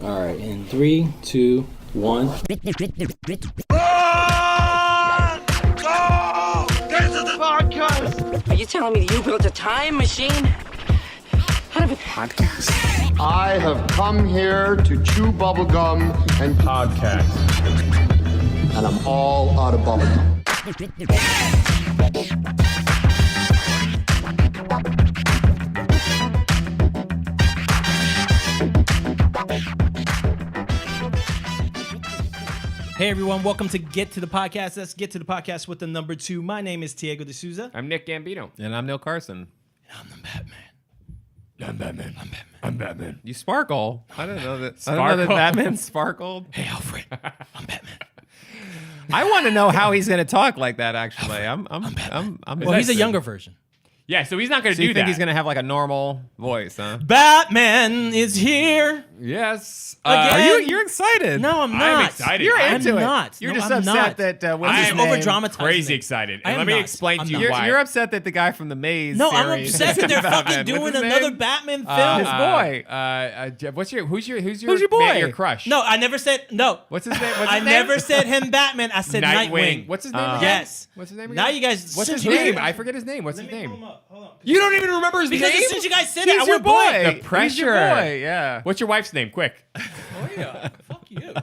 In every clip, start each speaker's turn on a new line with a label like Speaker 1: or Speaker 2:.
Speaker 1: All right, in 3, 2, 1.
Speaker 2: Run! Go! This is the podcast!
Speaker 3: Are you telling me that you built a time machine out of a podcast?
Speaker 4: I have come here to chew bubblegum and podcast. And I'm all out of bubblegum.
Speaker 5: Hey everyone, welcome to Get to the Podcast. Let's get to the podcast with the number 2. My name is Diego D'Souza.
Speaker 6: I'm Nick Gambino.
Speaker 7: And I'm Neil Carson.
Speaker 5: And I'm the Batman.
Speaker 6: I'm Batman. I'm Batman.
Speaker 7: You sparkle. I don't know that. I
Speaker 6: Sparkle?
Speaker 7: don't know that Batman sparkled.
Speaker 5: Hey Alfred, I'm Batman.
Speaker 7: I want to know how he's going to talk like that. Actually, I'm
Speaker 5: Well, he's a younger version.
Speaker 6: Yeah, so he's not going to
Speaker 7: So
Speaker 6: do
Speaker 7: you think
Speaker 6: that.
Speaker 7: he's going to have like a normal voice, huh?
Speaker 5: Batman is here.
Speaker 6: Yes.
Speaker 5: Again?
Speaker 7: You're excited?
Speaker 5: No, I'm
Speaker 6: I'm
Speaker 5: not.
Speaker 6: excited.
Speaker 7: You're
Speaker 6: I'm
Speaker 7: into it.
Speaker 5: not.
Speaker 7: You're
Speaker 5: No,
Speaker 7: just
Speaker 5: I'm
Speaker 7: upset
Speaker 5: not.
Speaker 7: that what's
Speaker 6: I
Speaker 7: his
Speaker 6: am
Speaker 7: name?
Speaker 5: over-dramatizing
Speaker 6: crazy
Speaker 5: it.
Speaker 6: excited.
Speaker 5: I
Speaker 6: And
Speaker 5: am
Speaker 6: let me
Speaker 5: not.
Speaker 6: explain
Speaker 5: I'm
Speaker 6: to you
Speaker 5: not.
Speaker 6: why.
Speaker 7: You're upset that the guy from the Maze.
Speaker 5: No, I'm
Speaker 7: series
Speaker 5: upset that they're
Speaker 7: Batman.
Speaker 5: fucking doing
Speaker 7: What's his
Speaker 5: another
Speaker 7: name?
Speaker 5: Batman film.
Speaker 7: His boy.
Speaker 6: Who's your
Speaker 7: boy?
Speaker 6: man, your crush?
Speaker 5: No, I never said no.
Speaker 6: What's his name?
Speaker 5: I never said him Batman. I said Nightwing.
Speaker 6: What's his name? Again?
Speaker 5: Yes.
Speaker 6: What's his name?
Speaker 5: Now
Speaker 6: Again?
Speaker 5: you guys.
Speaker 6: What's his
Speaker 5: since you
Speaker 6: name?
Speaker 5: guys-
Speaker 6: I forget his name. What's
Speaker 5: Let
Speaker 6: his
Speaker 5: me
Speaker 6: name?
Speaker 5: pull him up. Hold on.
Speaker 6: You don't even remember his
Speaker 5: Because
Speaker 6: name?
Speaker 5: as soon as you guys said it,
Speaker 7: He's
Speaker 5: I
Speaker 7: your
Speaker 5: went blank.
Speaker 7: boy.
Speaker 6: The pressure.
Speaker 7: He's your boy. Yeah.
Speaker 6: What's your wife's name? Quick.
Speaker 5: Oh yeah. Fuck you.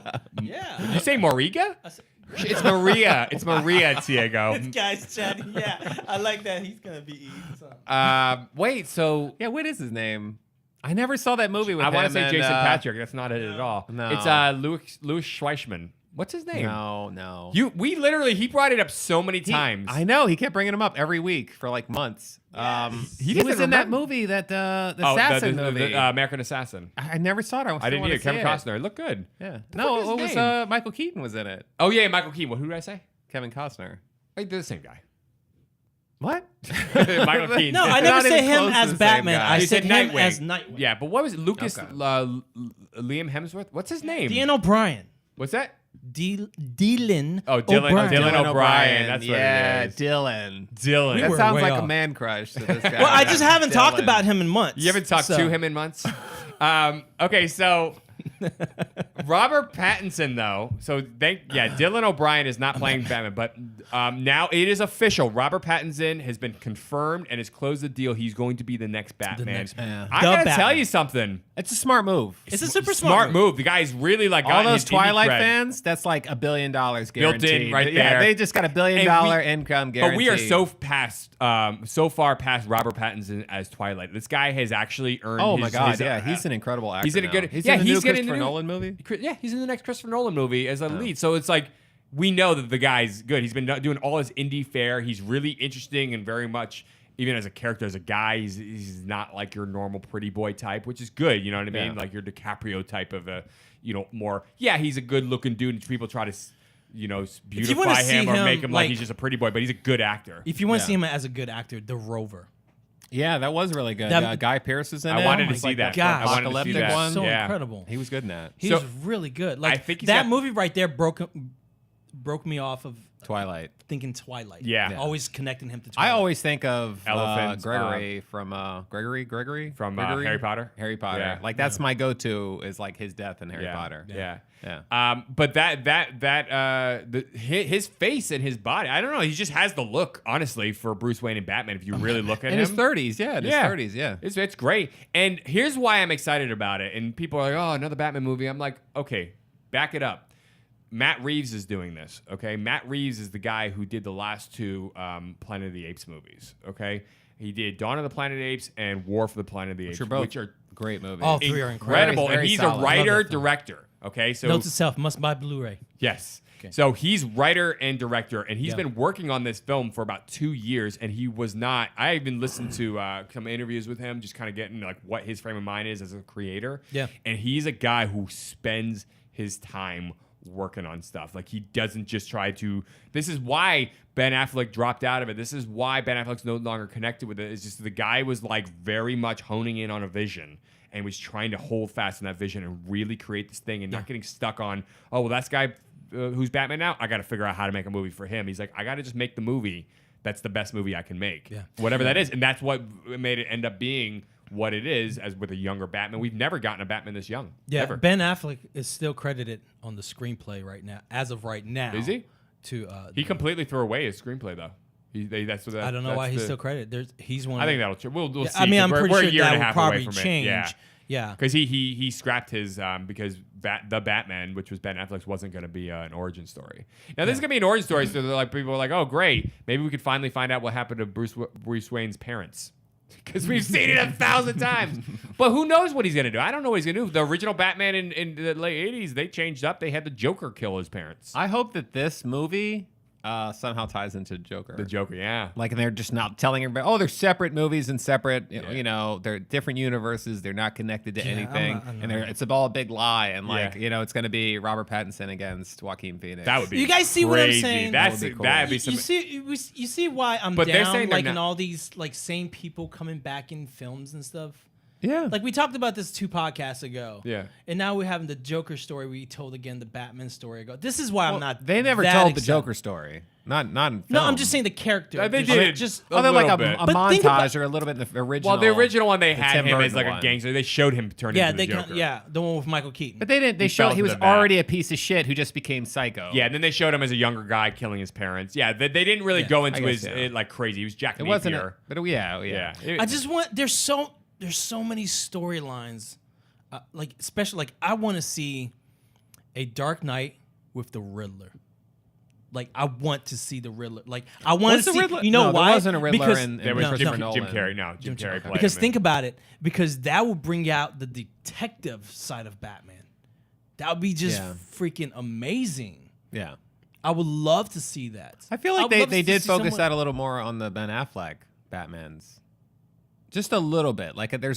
Speaker 5: Yeah.
Speaker 6: Did you say Moriga?
Speaker 5: I said-
Speaker 6: It's Maria. It's Maria, Diego.
Speaker 5: This guy's chatting. Yeah, I like that. He's gonna be eating something.
Speaker 6: Wait, so
Speaker 7: Yeah. What is his name? I never saw that movie with
Speaker 6: I
Speaker 7: him.
Speaker 6: want to say
Speaker 7: and,
Speaker 6: Jason Patrick. That's not it at all.
Speaker 7: No.
Speaker 6: It's Louis Schweishman. What's his name?
Speaker 7: No.
Speaker 6: He brought it up so many times.
Speaker 7: I know. He kept bringing him up every week for like months. He was
Speaker 6: doesn't
Speaker 7: in that
Speaker 6: remember.
Speaker 7: movie, the
Speaker 6: Oh,
Speaker 7: Assassin movie.
Speaker 6: the American Assassin.
Speaker 7: I never saw it.
Speaker 6: I didn't either. Kevin Costner. It looked good.
Speaker 7: Yeah.
Speaker 6: fuck
Speaker 7: No,
Speaker 6: is
Speaker 7: it
Speaker 6: his
Speaker 7: was
Speaker 6: name?
Speaker 7: Michael Keaton was in it.
Speaker 6: Oh yeah, Michael Keaton. Who did I say?
Speaker 7: Kevin Costner.
Speaker 6: Wait, they're the same guy.
Speaker 7: What?
Speaker 6: Michael Keaton.
Speaker 5: No, I
Speaker 7: They're
Speaker 5: never
Speaker 7: not
Speaker 5: said
Speaker 7: even
Speaker 5: him
Speaker 7: close to
Speaker 5: as
Speaker 7: the same
Speaker 5: Batman.
Speaker 7: guy.
Speaker 5: I
Speaker 6: You
Speaker 5: said him
Speaker 6: Nightwing.
Speaker 5: as Nightwing.
Speaker 6: Yeah, but what was it? Lucas
Speaker 7: Okay.
Speaker 6: Liam Hemsworth? What's his name?
Speaker 5: Dean O'Brien.
Speaker 6: What's that?
Speaker 5: Dylan.
Speaker 6: Oh, Dylan
Speaker 5: O'Brien.
Speaker 6: O'Brien. That's what
Speaker 7: yeah,
Speaker 6: it is.
Speaker 7: Dylan.
Speaker 6: Dylan.
Speaker 5: We
Speaker 7: That
Speaker 5: were
Speaker 7: sounds
Speaker 5: way
Speaker 7: like
Speaker 5: off.
Speaker 7: a man crush to this guy.
Speaker 5: Well, I just haven't talked
Speaker 7: Dylan.
Speaker 5: about him in months.
Speaker 6: You haven't talked
Speaker 5: so-
Speaker 6: to him in months? Okay, so Robert Pattinson, though. So Dylan O'Brien is not playing Batman, but now it is official. Robert Pattinson has been confirmed and has closed the deal. He's going to be the next Batman.
Speaker 5: next Batman.
Speaker 6: I
Speaker 5: The
Speaker 6: gotta tell
Speaker 5: Batman.
Speaker 6: you something.
Speaker 7: It's a smart move.
Speaker 5: It's a super
Speaker 6: Smart move. The guy's really like
Speaker 7: All
Speaker 6: gotten
Speaker 7: those
Speaker 6: his indie
Speaker 7: Twilight
Speaker 6: cred.
Speaker 7: fans, that's like $1 billion guaranteed.
Speaker 6: Built in right
Speaker 7: Yeah,
Speaker 6: there.
Speaker 7: they just got $1 billion
Speaker 6: And
Speaker 7: income guaranteed.
Speaker 6: But we are so far past Robert Pattinson as Twilight. This guy has actually earned.
Speaker 7: Oh
Speaker 6: his,
Speaker 7: my God!
Speaker 6: his,
Speaker 7: yeah, he's an incredible actor.
Speaker 6: He's in a good.
Speaker 7: now. He's
Speaker 6: yeah,
Speaker 7: in the new
Speaker 6: he's getting
Speaker 7: Christopher
Speaker 6: a new
Speaker 7: Nolan movie.
Speaker 6: Yeah, he's in the next Christopher Nolan movie as a lead. So it's like we know that the guy's good. He's been doing all his indie fare. He's really interesting and very much. Even as a character, as a guy, he's not like your normal pretty boy type, which is good. You know what I mean?
Speaker 7: Yeah.
Speaker 6: Like your DiCaprio type of a, more. Yeah, he's a good looking dude, and people try to, beautify
Speaker 5: see
Speaker 6: him or
Speaker 5: him,
Speaker 6: make him like
Speaker 5: like-
Speaker 6: he's just a pretty boy, but he's a good actor.
Speaker 5: If you want to
Speaker 7: Yeah.
Speaker 5: see him as a good actor, The Rover.
Speaker 7: Yeah, that was really good.
Speaker 5: That-
Speaker 7: Guy Pearce is in
Speaker 6: I
Speaker 7: it.
Speaker 6: wanted to
Speaker 7: Like
Speaker 6: see that.
Speaker 5: God.
Speaker 6: I wanted to see
Speaker 7: Apocalyptic
Speaker 6: that.
Speaker 7: one.
Speaker 5: So
Speaker 6: Yeah.
Speaker 5: incredible.
Speaker 7: He was good in that.
Speaker 5: He's
Speaker 6: So-
Speaker 5: really good. Like
Speaker 6: I think he's
Speaker 5: that
Speaker 6: got-
Speaker 5: movie right there broke me off of
Speaker 7: Twilight.
Speaker 5: thinking Twilight.
Speaker 6: Yeah.
Speaker 5: Always connecting him to Twilight.
Speaker 7: I always think of
Speaker 6: Elephants,
Speaker 7: Gregory from Gregory
Speaker 6: From
Speaker 7: Gregory?
Speaker 6: Harry Potter?
Speaker 7: Harry Potter.
Speaker 6: Yeah.
Speaker 7: Like that's my go-to is like his death in Harry
Speaker 6: Yeah.
Speaker 7: Potter.
Speaker 6: Yeah. But his face and his body, I don't know. He just has the look, honestly, for Bruce Wayne and Batman. If you really look at
Speaker 7: In
Speaker 6: him,
Speaker 7: his 30s, yeah. In his 30s, yeah.
Speaker 6: It's great. And here's why I'm excited about it. And people are like, oh, another Batman movie. I'm like, okay, back it up. Matt Reeves is doing this, okay? Matt Reeves is the guy who did the last two Planet of the Apes movies, okay? He did Dawn of the Planet of the Apes and War for the Planet of the Apes,
Speaker 7: Which are great movies.
Speaker 5: All three are incredible.
Speaker 6: incredible. And
Speaker 7: Very
Speaker 6: he's
Speaker 7: solid.
Speaker 6: a writer,
Speaker 5: Love that film.
Speaker 6: director, okay? So
Speaker 5: Note to self, must buy Blu-ray.
Speaker 6: yes.
Speaker 5: Okay.
Speaker 6: So he's writer and director, and he's
Speaker 5: Yeah.
Speaker 6: been working on this film for about 2 years, and he was not. I even listened to some interviews with him, just kind of getting like what his frame of mind is as a creator.
Speaker 5: Yeah.
Speaker 6: And he's a guy who spends his time working on stuff. Like he doesn't just try to. This is why Ben Affleck dropped out of it. This is why Ben Affleck's no longer connected with it. It's just the guy was like very much honing in on a vision and was trying to hold fast in that vision and really create this thing and not getting stuck on, oh, well, that's guy who's Batman now. I got to figure out how to make a movie for him. He's like, I got to just make the movie that's the best movie I can make.
Speaker 5: Yeah.
Speaker 6: Whatever that is. And that's what made it end up being what it is as with a younger Batman. We've never gotten a Batman this young.
Speaker 5: Yeah,
Speaker 6: ever.
Speaker 5: Ben Affleck is still credited on the screenplay right now, as of right now.
Speaker 6: Is he? He
Speaker 5: The-
Speaker 6: completely threw away his screenplay though.
Speaker 5: I don't know why he's still credited. He's one.
Speaker 6: I think that'll change. We'll
Speaker 5: Yeah,
Speaker 6: see.
Speaker 5: I mean, I'm
Speaker 6: We're
Speaker 5: pretty
Speaker 6: a
Speaker 5: sure
Speaker 6: year
Speaker 5: that
Speaker 6: and a
Speaker 5: will
Speaker 6: half
Speaker 5: probably
Speaker 6: away from
Speaker 5: change.
Speaker 6: it.
Speaker 5: Yeah.
Speaker 6: Because he scrapped his because the Batman, which was Ben Affleck's, wasn't going to be an origin story. Now this is going to be an origin story, so they're like people are like, oh great, maybe we could finally find out what happened to Bruce Wayne's parents. Because we've seen it 1,000 times. But who knows what he's going to do? I don't know what he's going to do. The original Batman in the late 80s, they changed up. They had the Joker kill his parents.
Speaker 7: I hope that this movie somehow ties into Joker.
Speaker 6: The Joker, yeah.
Speaker 7: Like, and they're just not telling everybody, oh, they're separate movies and separate, you know, they're different universes. They're not connected to anything. And it's all a big lie. And, like, you know, it's going to be Robert Pattinson against Joaquin Phoenix.
Speaker 6: That would be
Speaker 5: You guys see what I'm
Speaker 6: crazy.
Speaker 5: saying?
Speaker 6: That'd
Speaker 7: That would be cool.
Speaker 6: be some.
Speaker 5: You see why I'm
Speaker 6: But they're
Speaker 5: down,
Speaker 6: saying they're
Speaker 5: like, in
Speaker 6: not-
Speaker 5: all these, like, same people coming back in films and stuff?
Speaker 7: Yeah.
Speaker 5: Like, we talked about this 2 podcasts ago.
Speaker 6: Yeah.
Speaker 5: And now we're having the Joker story we told again, the Batman story ago. This is why I'm not
Speaker 7: They never
Speaker 5: that
Speaker 7: told the
Speaker 5: excited.
Speaker 7: Joker story. Not in film.
Speaker 5: No, I'm just saying the character.
Speaker 6: They
Speaker 5: There's
Speaker 6: did
Speaker 5: just
Speaker 6: a
Speaker 7: Other like
Speaker 6: little bit.
Speaker 7: a
Speaker 5: But think about-
Speaker 7: montage or a little bit in the original.
Speaker 6: Well, the original one they
Speaker 7: the
Speaker 6: had
Speaker 7: Tim
Speaker 6: him as
Speaker 7: Burton
Speaker 6: like a
Speaker 7: one.
Speaker 6: gangster. They showed him turn
Speaker 5: yeah,
Speaker 6: into the Joker.
Speaker 5: the one with Michael Keaton.
Speaker 7: But they didn't. They
Speaker 6: He
Speaker 7: showed
Speaker 6: fell
Speaker 7: he was
Speaker 6: into the vat.
Speaker 7: already a piece of shit who just became psycho.
Speaker 6: Yeah, and then they showed him as a younger guy killing his parents. Yeah, they didn't really
Speaker 5: Yeah,
Speaker 6: go
Speaker 7: I
Speaker 6: into
Speaker 7: guess,
Speaker 6: his
Speaker 7: yeah.
Speaker 6: it, like crazy. He was Jack
Speaker 7: it
Speaker 6: Napier.
Speaker 7: wasn't. But yeah.
Speaker 6: Yeah.
Speaker 5: I just want there's so many storylines, like especially like I want to see a Dark Knight with the Riddler. Like I want to see the Riddler. Like I want
Speaker 7: What's
Speaker 5: to
Speaker 7: the
Speaker 5: see.
Speaker 7: Riddler?
Speaker 5: You know
Speaker 7: No, there
Speaker 5: why?
Speaker 7: wasn't a Riddler
Speaker 5: because,
Speaker 7: in
Speaker 6: There was
Speaker 5: no,
Speaker 6: Jim
Speaker 5: no.
Speaker 6: Carrey. No, Jim Carrey played
Speaker 5: Because
Speaker 6: him.
Speaker 5: think about it. Because that will bring out the detective side of Batman. That would be just
Speaker 7: Yeah.
Speaker 5: freaking amazing.
Speaker 7: Yeah.
Speaker 5: I would love to see that.
Speaker 7: I feel
Speaker 5: would
Speaker 7: like they
Speaker 5: love to
Speaker 7: did
Speaker 5: see
Speaker 7: focus
Speaker 5: someone-
Speaker 7: that a little more on the Ben Affleck Batmans. Just a little bit. Like there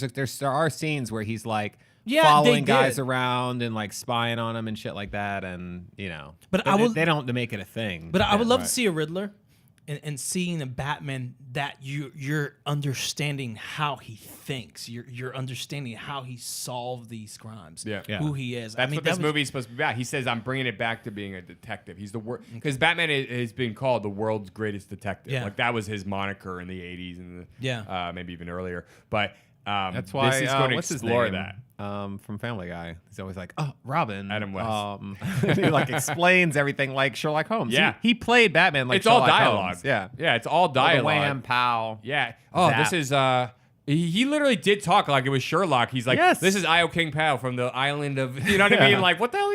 Speaker 7: are scenes where he's like
Speaker 5: Yeah,
Speaker 7: following
Speaker 5: they
Speaker 7: guys
Speaker 5: did.
Speaker 7: around and like spying on them and shit like that, and you know.
Speaker 5: But I would-
Speaker 7: they don't make it a thing.
Speaker 5: But I would love
Speaker 7: right.
Speaker 5: to see a Riddler and seeing a Batman that you're understanding how he thinks. You're understanding how he solved these crimes.
Speaker 6: Yeah.
Speaker 7: Yeah.
Speaker 5: Who he is.
Speaker 6: That's what this
Speaker 5: was-
Speaker 6: movie is supposed to be about. He says, "I'm bringing it back to being a detective." He's the because Batman has been called the world's greatest detective.
Speaker 5: Yeah.
Speaker 6: Like that was his moniker in the '80s and maybe even earlier. But
Speaker 7: That's why
Speaker 6: this is going to
Speaker 7: what's his
Speaker 6: explore
Speaker 7: name?
Speaker 6: that.
Speaker 7: From Family Guy. He's always like, "Oh, Robin."
Speaker 6: Adam West.
Speaker 7: He like explains everything like Sherlock Holmes.
Speaker 6: Yeah.
Speaker 7: He played Batman like
Speaker 6: It's all
Speaker 7: Sherlock
Speaker 6: dialogue.
Speaker 7: Holmes. Yeah.
Speaker 6: Yeah, it's all
Speaker 7: The
Speaker 6: dialogue.
Speaker 7: wham, pow.
Speaker 6: Yeah. Oh,
Speaker 7: Zap.
Speaker 6: this is he literally did talk like it was Sherlock. He's like,
Speaker 7: Yes.
Speaker 6: "This is Io King Pow from the island of," you know what I mean? Like, what the hell?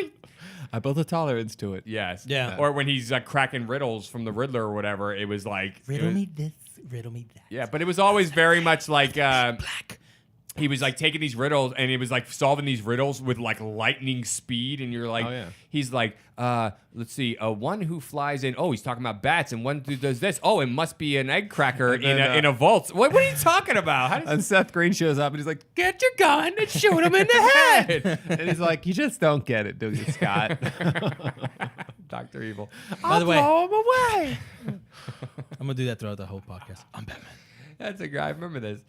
Speaker 7: I built a tolerance to it.
Speaker 6: Yes.
Speaker 5: Yeah.
Speaker 6: Or when he's like cracking riddles from the Riddler or whatever, it was like
Speaker 5: Riddle me this, riddle me that.
Speaker 6: Yeah, but it was always very much like he was like taking these riddles and he was like solving these riddles with like lightning speed, and you're like,
Speaker 7: Oh, yeah.
Speaker 6: he's like, let's see, one who flies in. Oh, he's talking about bats, and one who does this. Oh, it must be an egg cracker
Speaker 7: then,
Speaker 6: in a vault. What are you talking about? How does
Speaker 7: And Seth Green shows up and he's like, "Get your gun and shoot him in the head." And he's like, "You just don't get it, do you, Scott?"
Speaker 6: Dr. Evil?
Speaker 5: By the way,
Speaker 7: Blow him away.
Speaker 5: I'm gonna do that throughout the whole podcast. I'm Batman.
Speaker 6: That's a guy. I remember this.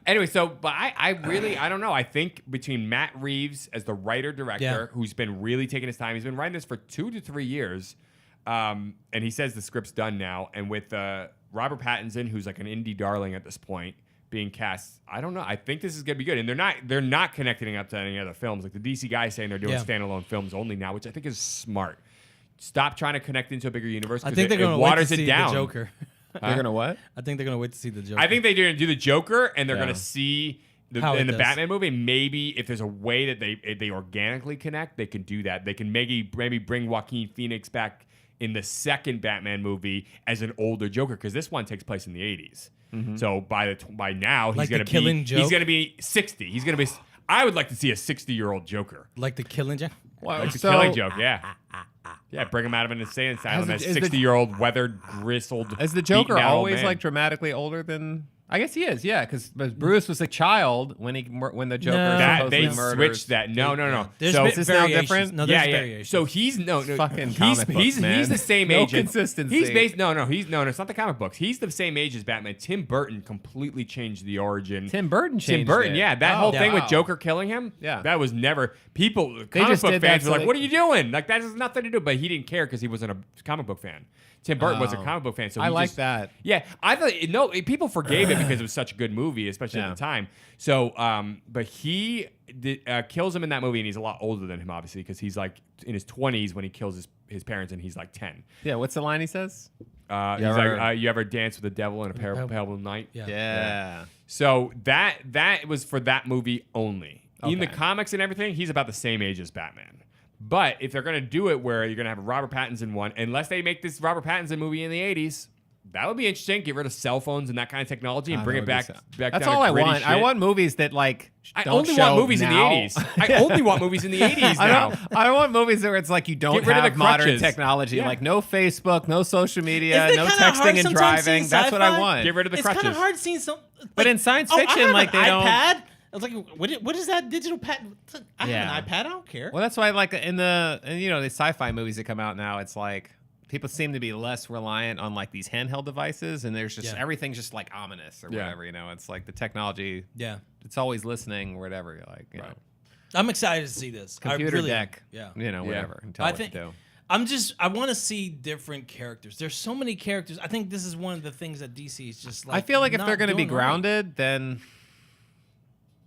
Speaker 6: Anyway, so but I really I don't know. I think between Matt Reeves as the writer director, who's been really taking his time, he's been writing this for 2 to 3 years, and he says the script's done now. And with Robert Pattinson, who's like an indie darling at this point, being cast, I don't know. I think this is gonna be good. And they're not connecting it up to any other films. Like the DC guys saying they're doing standalone films only now, which I think is smart. Stop trying to connect into a bigger universe.
Speaker 5: I
Speaker 6: 'Cause
Speaker 5: think they're
Speaker 6: it
Speaker 5: gonna wait to
Speaker 6: waters
Speaker 5: see
Speaker 6: it down.
Speaker 5: the Joker.
Speaker 7: They're gonna what?
Speaker 5: I think they're gonna wait to see the Joker.
Speaker 6: I think they're going to do the Joker, and they're
Speaker 7: Yeah.
Speaker 6: going to see
Speaker 5: How it
Speaker 6: in the
Speaker 5: does.
Speaker 6: Batman movie. Maybe if there's a way that they organically connect, they can do that. They can maybe bring Joaquin Phoenix back in the second Batman movie as an older Joker, because this one takes place in the 80s. So by now
Speaker 5: Like
Speaker 6: he's going
Speaker 5: the Killing
Speaker 6: to be he's
Speaker 5: Joke?
Speaker 6: going to be 60. He's going to be. I would like to see a 60-year-old Joker.
Speaker 5: like the Killing Joke.
Speaker 6: Like the Killing Joke, yeah. Yeah, bring him out of an insane asylum as
Speaker 7: is the-
Speaker 6: 60-year-old, weathered, gristled.
Speaker 7: Is the Joker
Speaker 6: beaten-out old
Speaker 7: always
Speaker 6: man.
Speaker 7: like dramatically older than? I guess he is. Yeah, because Bruce was a child when the Joker
Speaker 5: No.
Speaker 6: that
Speaker 7: supposedly
Speaker 6: they
Speaker 7: murders.
Speaker 6: switched that? No.
Speaker 5: There's
Speaker 6: So
Speaker 5: been
Speaker 7: is this now
Speaker 5: variations.
Speaker 7: different?
Speaker 5: No, there's
Speaker 6: yeah.
Speaker 5: variations.
Speaker 6: So he's
Speaker 7: fucking
Speaker 6: he's
Speaker 7: comic books, man.
Speaker 6: he's the same
Speaker 7: No
Speaker 6: age.
Speaker 7: consistency.
Speaker 6: He's based no, it's not the comic books. He's the same age as Batman. Tim Burton completely changed the origin.
Speaker 7: Tim Burton changed
Speaker 6: Burton,
Speaker 7: it.
Speaker 6: yeah. That
Speaker 7: Oh,
Speaker 6: whole thing
Speaker 7: wow.
Speaker 6: with Joker killing him,
Speaker 7: Yeah.
Speaker 6: that was never comic
Speaker 7: just
Speaker 6: book
Speaker 7: did
Speaker 6: fans
Speaker 7: that
Speaker 6: were
Speaker 7: so
Speaker 6: like,
Speaker 7: they-
Speaker 6: "What are you doing?" Like that has nothing to do. But he didn't care because he wasn't a comic book fan. Tim Burton was a
Speaker 7: Oh.
Speaker 6: comic book fan, so
Speaker 7: I
Speaker 6: he
Speaker 7: like
Speaker 6: just-
Speaker 7: that.
Speaker 6: Yeah, I thought people forgave it because it was such a good movie, especially at the time. So, but he kills him in that movie, and he's a lot older than him, obviously, because he's like in his 20s when he kills his parents, and he's like 10.
Speaker 7: Yeah, what's the line he says?
Speaker 6: He's like, you ever dance with the devil in a pale night?
Speaker 7: Yeah.
Speaker 6: So that was for that movie only.
Speaker 7: Okay.
Speaker 6: In the comics and everything, he's about the same age as Batman. But if they're going to do it where you're going to have a Robert Pattinson one, unless they make this Robert Pattinson movie in the 80s, that would be interesting. Get rid of cell phones and that kind of technology and bring it back.
Speaker 7: That's
Speaker 6: down
Speaker 7: all
Speaker 6: to
Speaker 7: I
Speaker 6: gritty
Speaker 7: want.
Speaker 6: shit.
Speaker 7: I want movies that like.
Speaker 6: I
Speaker 7: don't
Speaker 6: only
Speaker 7: show
Speaker 6: want movies
Speaker 7: now.
Speaker 6: in the 80s. I only want movies in the 80s now.
Speaker 7: I don't want movies where it's like you don't
Speaker 6: Get rid of
Speaker 7: have
Speaker 6: the
Speaker 7: modern
Speaker 6: crutches.
Speaker 7: technology,
Speaker 6: Yeah.
Speaker 7: like no Facebook, no social media,
Speaker 5: Isn't it
Speaker 7: no
Speaker 5: kinda hard
Speaker 7: texting and
Speaker 5: sometimes
Speaker 7: driving.
Speaker 5: seeing
Speaker 7: That's what I
Speaker 5: sci-fi?
Speaker 7: want.
Speaker 6: Get rid of the
Speaker 5: It's
Speaker 6: crutches.
Speaker 5: kind of hard seeing some.
Speaker 7: But in science fiction,
Speaker 5: I have
Speaker 7: like,
Speaker 5: an
Speaker 7: they don't-
Speaker 5: iPad. I was like, what is that digital pad? I have an iPad. I don't care.
Speaker 7: Well, that's why, like in the sci-fi movies that come out now, it's like people seem to be less reliant on like these handheld devices, and there's just everything's just like ominous or whatever. It's like the technology.
Speaker 5: Yeah,
Speaker 7: it's always listening or whatever. Like, you know,
Speaker 5: I'm excited to see this.
Speaker 7: computer
Speaker 5: I really
Speaker 7: deck.
Speaker 5: am.
Speaker 7: Whatever. And tell
Speaker 5: I
Speaker 7: what
Speaker 5: think
Speaker 7: to do.
Speaker 5: I want to see different characters. There's so many characters. I think this is one of the things that DC is just like.
Speaker 7: I feel like if
Speaker 5: not
Speaker 7: they're going to be
Speaker 5: doing right.
Speaker 7: grounded, then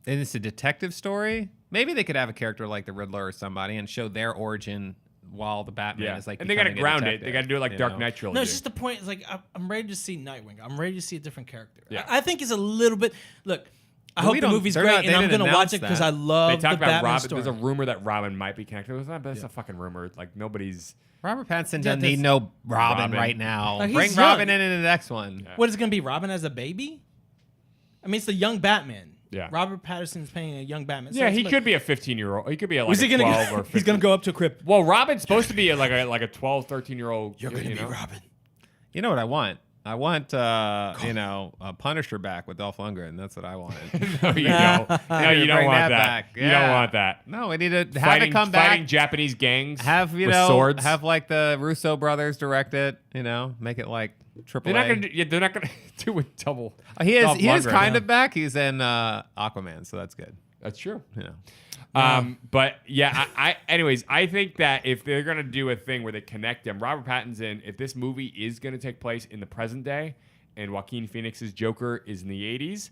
Speaker 7: and it's a detective story. Maybe they could have a character like the Riddler or somebody and show their origin while the Batman is like.
Speaker 6: And they got to
Speaker 7: becoming a
Speaker 6: ground it.
Speaker 7: detective,
Speaker 6: They got to do it like Dark
Speaker 7: know?
Speaker 6: Knight trilogy.
Speaker 5: No, it's just the point. It's like I'm ready to see Nightwing. I'm ready to see a different character.
Speaker 6: Yeah.
Speaker 5: I think it's a little bit. Look, I
Speaker 7: Well,
Speaker 5: hope
Speaker 7: we
Speaker 5: the
Speaker 7: don't-
Speaker 5: movie's
Speaker 7: they're
Speaker 5: great,
Speaker 7: not-
Speaker 5: and
Speaker 7: they
Speaker 5: I'm
Speaker 7: didn't
Speaker 5: gonna watch
Speaker 7: announce
Speaker 5: it because
Speaker 7: that.
Speaker 5: I love
Speaker 6: They
Speaker 5: the
Speaker 6: talk about
Speaker 5: Batman
Speaker 6: Robin.
Speaker 5: story.
Speaker 6: There's a rumor that Robin might be connected with that, but it's a fucking rumor. Like nobody's.
Speaker 7: Robert Pattinson
Speaker 5: Yeah,
Speaker 7: doesn't need no Robin right now.
Speaker 5: Like, he's
Speaker 7: Bring
Speaker 5: young.
Speaker 7: Robin in the next one.
Speaker 5: What is it gonna be? Robin as a baby? I mean, it's the young Batman.
Speaker 6: Yeah.
Speaker 5: Robert Pattinson's playing a young Batman. So
Speaker 6: Yeah,
Speaker 5: it's
Speaker 6: he
Speaker 5: like-
Speaker 6: could be a 15-year-old. He could be a, like
Speaker 5: Who's
Speaker 6: a
Speaker 5: he gonna
Speaker 6: 12
Speaker 5: go?
Speaker 6: or 15.
Speaker 5: He's gonna go up to a crypt.
Speaker 6: Well, Robin's supposed to be like a 12, 13-year-old.
Speaker 5: You're gonna be Robin.
Speaker 7: You know what I want? I want a Punisher back with Dolph Lundgren. That's what I wanted.
Speaker 6: No, you don't. No, you don't
Speaker 7: Bring
Speaker 6: want
Speaker 7: that
Speaker 6: that.
Speaker 7: back.
Speaker 6: You don't
Speaker 7: Yeah.
Speaker 6: want that.
Speaker 7: No, we need to have
Speaker 6: Fighting,
Speaker 7: it come
Speaker 6: fighting
Speaker 7: back.
Speaker 6: Japanese gangs.
Speaker 7: Have
Speaker 6: with swords.
Speaker 7: have like the Russo brothers direct it. Make it like triple.
Speaker 6: They're not gonna. They're not gonna do it double.
Speaker 7: He is
Speaker 6: Dolph Lundgren.
Speaker 7: kind of back. He's in Aquaman, so that's good.
Speaker 6: That's true.
Speaker 7: You know.
Speaker 6: But yeah, anyways, I think that if they're gonna do a thing where they connect them, Robert Pattinson, if this movie is gonna take place in the present day, and Joaquin Phoenix's Joker is in the 80s,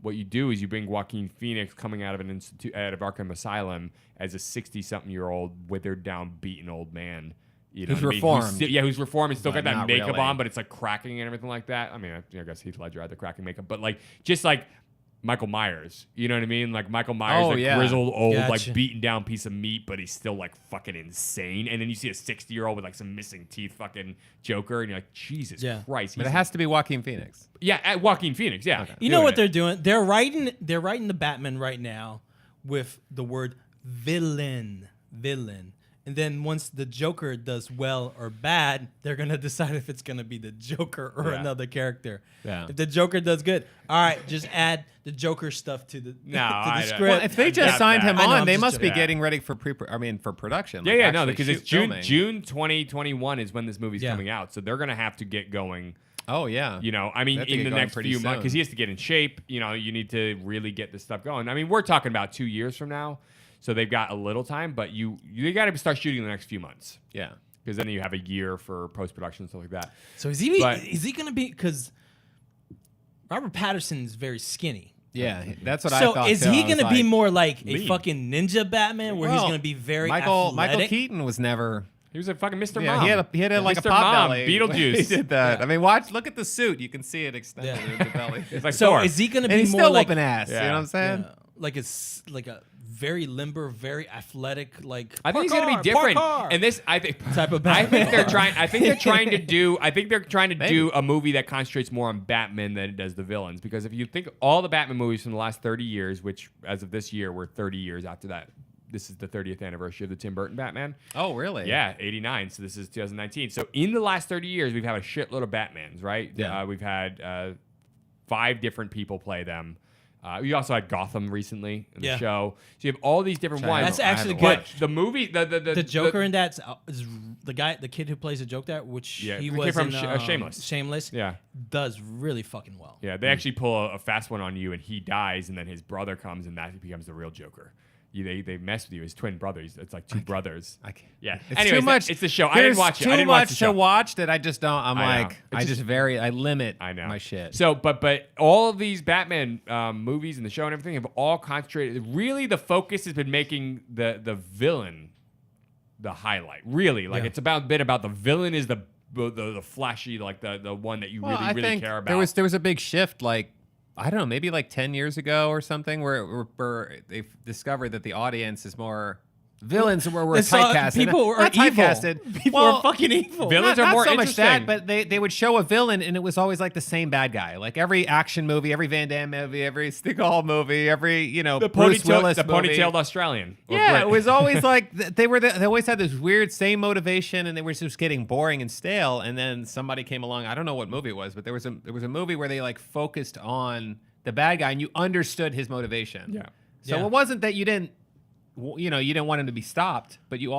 Speaker 6: what you do is you bring Joaquin Phoenix coming out of an out of Arkham Asylum as a 60-something-year-old, withered down, beaten old man. You know
Speaker 7: Who's
Speaker 6: what I mean?
Speaker 7: reformed.
Speaker 6: Who's reformed and still
Speaker 7: But
Speaker 6: got that
Speaker 7: not
Speaker 6: makeup
Speaker 7: really.
Speaker 6: on, but it's like cracking and everything like that. I mean, I guess Heath Ledger had the cracking makeup, but like just like Michael Myers. You know what I mean? Like Michael Myers,
Speaker 7: Oh,
Speaker 6: like
Speaker 7: yeah.
Speaker 6: grizzled, old,
Speaker 5: Gotcha.
Speaker 6: like beaten down piece of meat, but he's still like fucking insane. And then you see a 60-year-old with like some missing teeth fucking Joker, and you're like, Jesus
Speaker 5: Yeah.
Speaker 6: Christ.
Speaker 7: But it
Speaker 6: he's-
Speaker 7: has to be Joaquin Phoenix.
Speaker 6: yeah, at Joaquin Phoenix, yeah.
Speaker 5: You know
Speaker 6: doing
Speaker 5: what
Speaker 6: it.
Speaker 5: they're doing? They're writing the Batman right now with the word villain. And then once the Joker does well or bad, they're gonna decide if it's gonna be the Joker or
Speaker 6: Yeah.
Speaker 5: another character.
Speaker 7: Yeah.
Speaker 5: If the Joker does good, all right, just add the Joker stuff to the
Speaker 6: No,
Speaker 5: to
Speaker 6: I
Speaker 5: the
Speaker 6: don't-
Speaker 5: script.
Speaker 7: Well, if they just
Speaker 6: doubt
Speaker 7: signed
Speaker 6: that.
Speaker 7: him
Speaker 5: I know,
Speaker 7: on,
Speaker 5: I'm
Speaker 7: they
Speaker 5: just
Speaker 7: must be
Speaker 6: joking.
Speaker 7: getting ready for for production.
Speaker 6: Yeah,
Speaker 7: like
Speaker 6: yeah, no,
Speaker 7: actually
Speaker 6: because it's
Speaker 7: filming.
Speaker 6: June 2021 is when this movie's
Speaker 5: Yeah.
Speaker 6: coming out. So they're going to have to get going.
Speaker 7: Oh yeah.
Speaker 6: You know, I mean,
Speaker 7: They have to
Speaker 6: in
Speaker 7: get
Speaker 6: the
Speaker 7: going
Speaker 6: next
Speaker 7: pretty
Speaker 6: few months,
Speaker 7: soon.
Speaker 6: because he has to get in shape. You know, you need to really get this stuff going. I mean, we're talking about 2 years from now, so they've got a little time, but you got to start shooting in the next few months,
Speaker 7: Yeah.
Speaker 6: because then you have a year for post production and stuff like that.
Speaker 5: So is he
Speaker 6: But-
Speaker 5: gonna be, because Robert Pattinson is very skinny.
Speaker 7: Yeah, that's what I
Speaker 5: So
Speaker 7: thought.
Speaker 5: is
Speaker 7: too.
Speaker 5: he
Speaker 7: I was
Speaker 5: gonna be
Speaker 7: like,
Speaker 5: more like a
Speaker 6: lean.
Speaker 5: fucking ninja Batman, where he's
Speaker 7: well,
Speaker 5: gonna be very
Speaker 7: Michael
Speaker 5: athletic?
Speaker 7: Keaton was never.
Speaker 6: He was a fucking Mr.
Speaker 7: Yeah,
Speaker 6: Mom.
Speaker 7: he had like
Speaker 6: Mr.
Speaker 7: a pop
Speaker 6: Mom,
Speaker 7: belly.
Speaker 6: Beetlejuice.
Speaker 7: He did that. I mean, look at the suit. You can see it extended
Speaker 5: Yeah.
Speaker 7: in the belly.
Speaker 6: It's like
Speaker 5: So
Speaker 6: Thor.
Speaker 5: is he gonna
Speaker 7: and
Speaker 5: be
Speaker 7: he's
Speaker 5: more
Speaker 7: still
Speaker 5: like
Speaker 7: whooping ass. You know what I'm saying?
Speaker 5: like a very limber, very athletic, like
Speaker 6: I think he's gonna be different. And this, I think,
Speaker 5: Type of
Speaker 6: I think
Speaker 5: Batman.
Speaker 6: they're trying. I think they're trying to do. I think they're trying to
Speaker 7: Maybe.
Speaker 6: do a movie that concentrates more on Batman than it does the villains. Because if you think all the Batman movies from the last 30 years, which as of this year we're 30 years after that. This is the 30th anniversary of the Tim Burton Batman.
Speaker 7: Oh, really?
Speaker 6: Yeah, 89. So this is 2019. So in the last 30 years, we've had a shitload of Batmans, right?
Speaker 7: Yeah.
Speaker 6: We've had 5 different people play them. We also had Gotham recently in the
Speaker 5: Yeah.
Speaker 6: show. So you have all these different ones.
Speaker 5: That's actually
Speaker 7: haven't
Speaker 5: good.
Speaker 7: watched.
Speaker 6: The movie,
Speaker 5: The Joker in that is the kid who plays the Joker, which
Speaker 6: Yeah,
Speaker 5: he
Speaker 6: he
Speaker 5: was
Speaker 6: came
Speaker 5: in
Speaker 6: from Shameless.
Speaker 5: Shameless,
Speaker 6: Yeah.
Speaker 5: does really fucking well.
Speaker 6: Yeah, they actually pull a fast one on you, and he dies, and then his brother comes, and that becomes the real Joker. they mess with you. His twin brothers. It's like two brothers.
Speaker 7: I can't.
Speaker 6: Yeah.
Speaker 7: It's
Speaker 6: Anyways,
Speaker 7: too much.
Speaker 6: It's the show. I didn't watch it. I
Speaker 7: Too
Speaker 6: didn't watch
Speaker 7: much
Speaker 6: the show.
Speaker 7: to watch that I just don't. I'm
Speaker 6: I know.
Speaker 7: like,
Speaker 6: It's
Speaker 7: I limit
Speaker 6: I know
Speaker 7: my shit.
Speaker 6: So, but all of these Batman movies and the show and everything have all concentrated. Really, the focus has been making the villain the highlight. Really, like it's been about the villain is the flashy, like the one that you really
Speaker 7: think
Speaker 6: care about.
Speaker 7: There was a big shift, like I don't know, maybe like 10 years ago or something, where they've discovered that the audience is more. Villains were typecasted.
Speaker 5: People are
Speaker 7: not
Speaker 5: typecasted.
Speaker 7: evil.
Speaker 5: People are fucking evil.
Speaker 6: Villains
Speaker 7: not
Speaker 6: are more
Speaker 7: so much
Speaker 6: interesting.
Speaker 7: that, but they would show a villain and it was always like the same bad guy. Like every action movie, every Van Damme movie, every Stick Hall movie, every Bruce Willis movie.
Speaker 6: ponytailed Australian.
Speaker 7: Yeah, it was always like they always had this weird same motivation, and they were just getting boring and stale. And then somebody came along. I don't know what movie it was, but there was a movie where they like focused on the bad guy and you understood his motivation.
Speaker 6: Yeah.
Speaker 7: So it wasn't that you didn't want him to be stopped, but you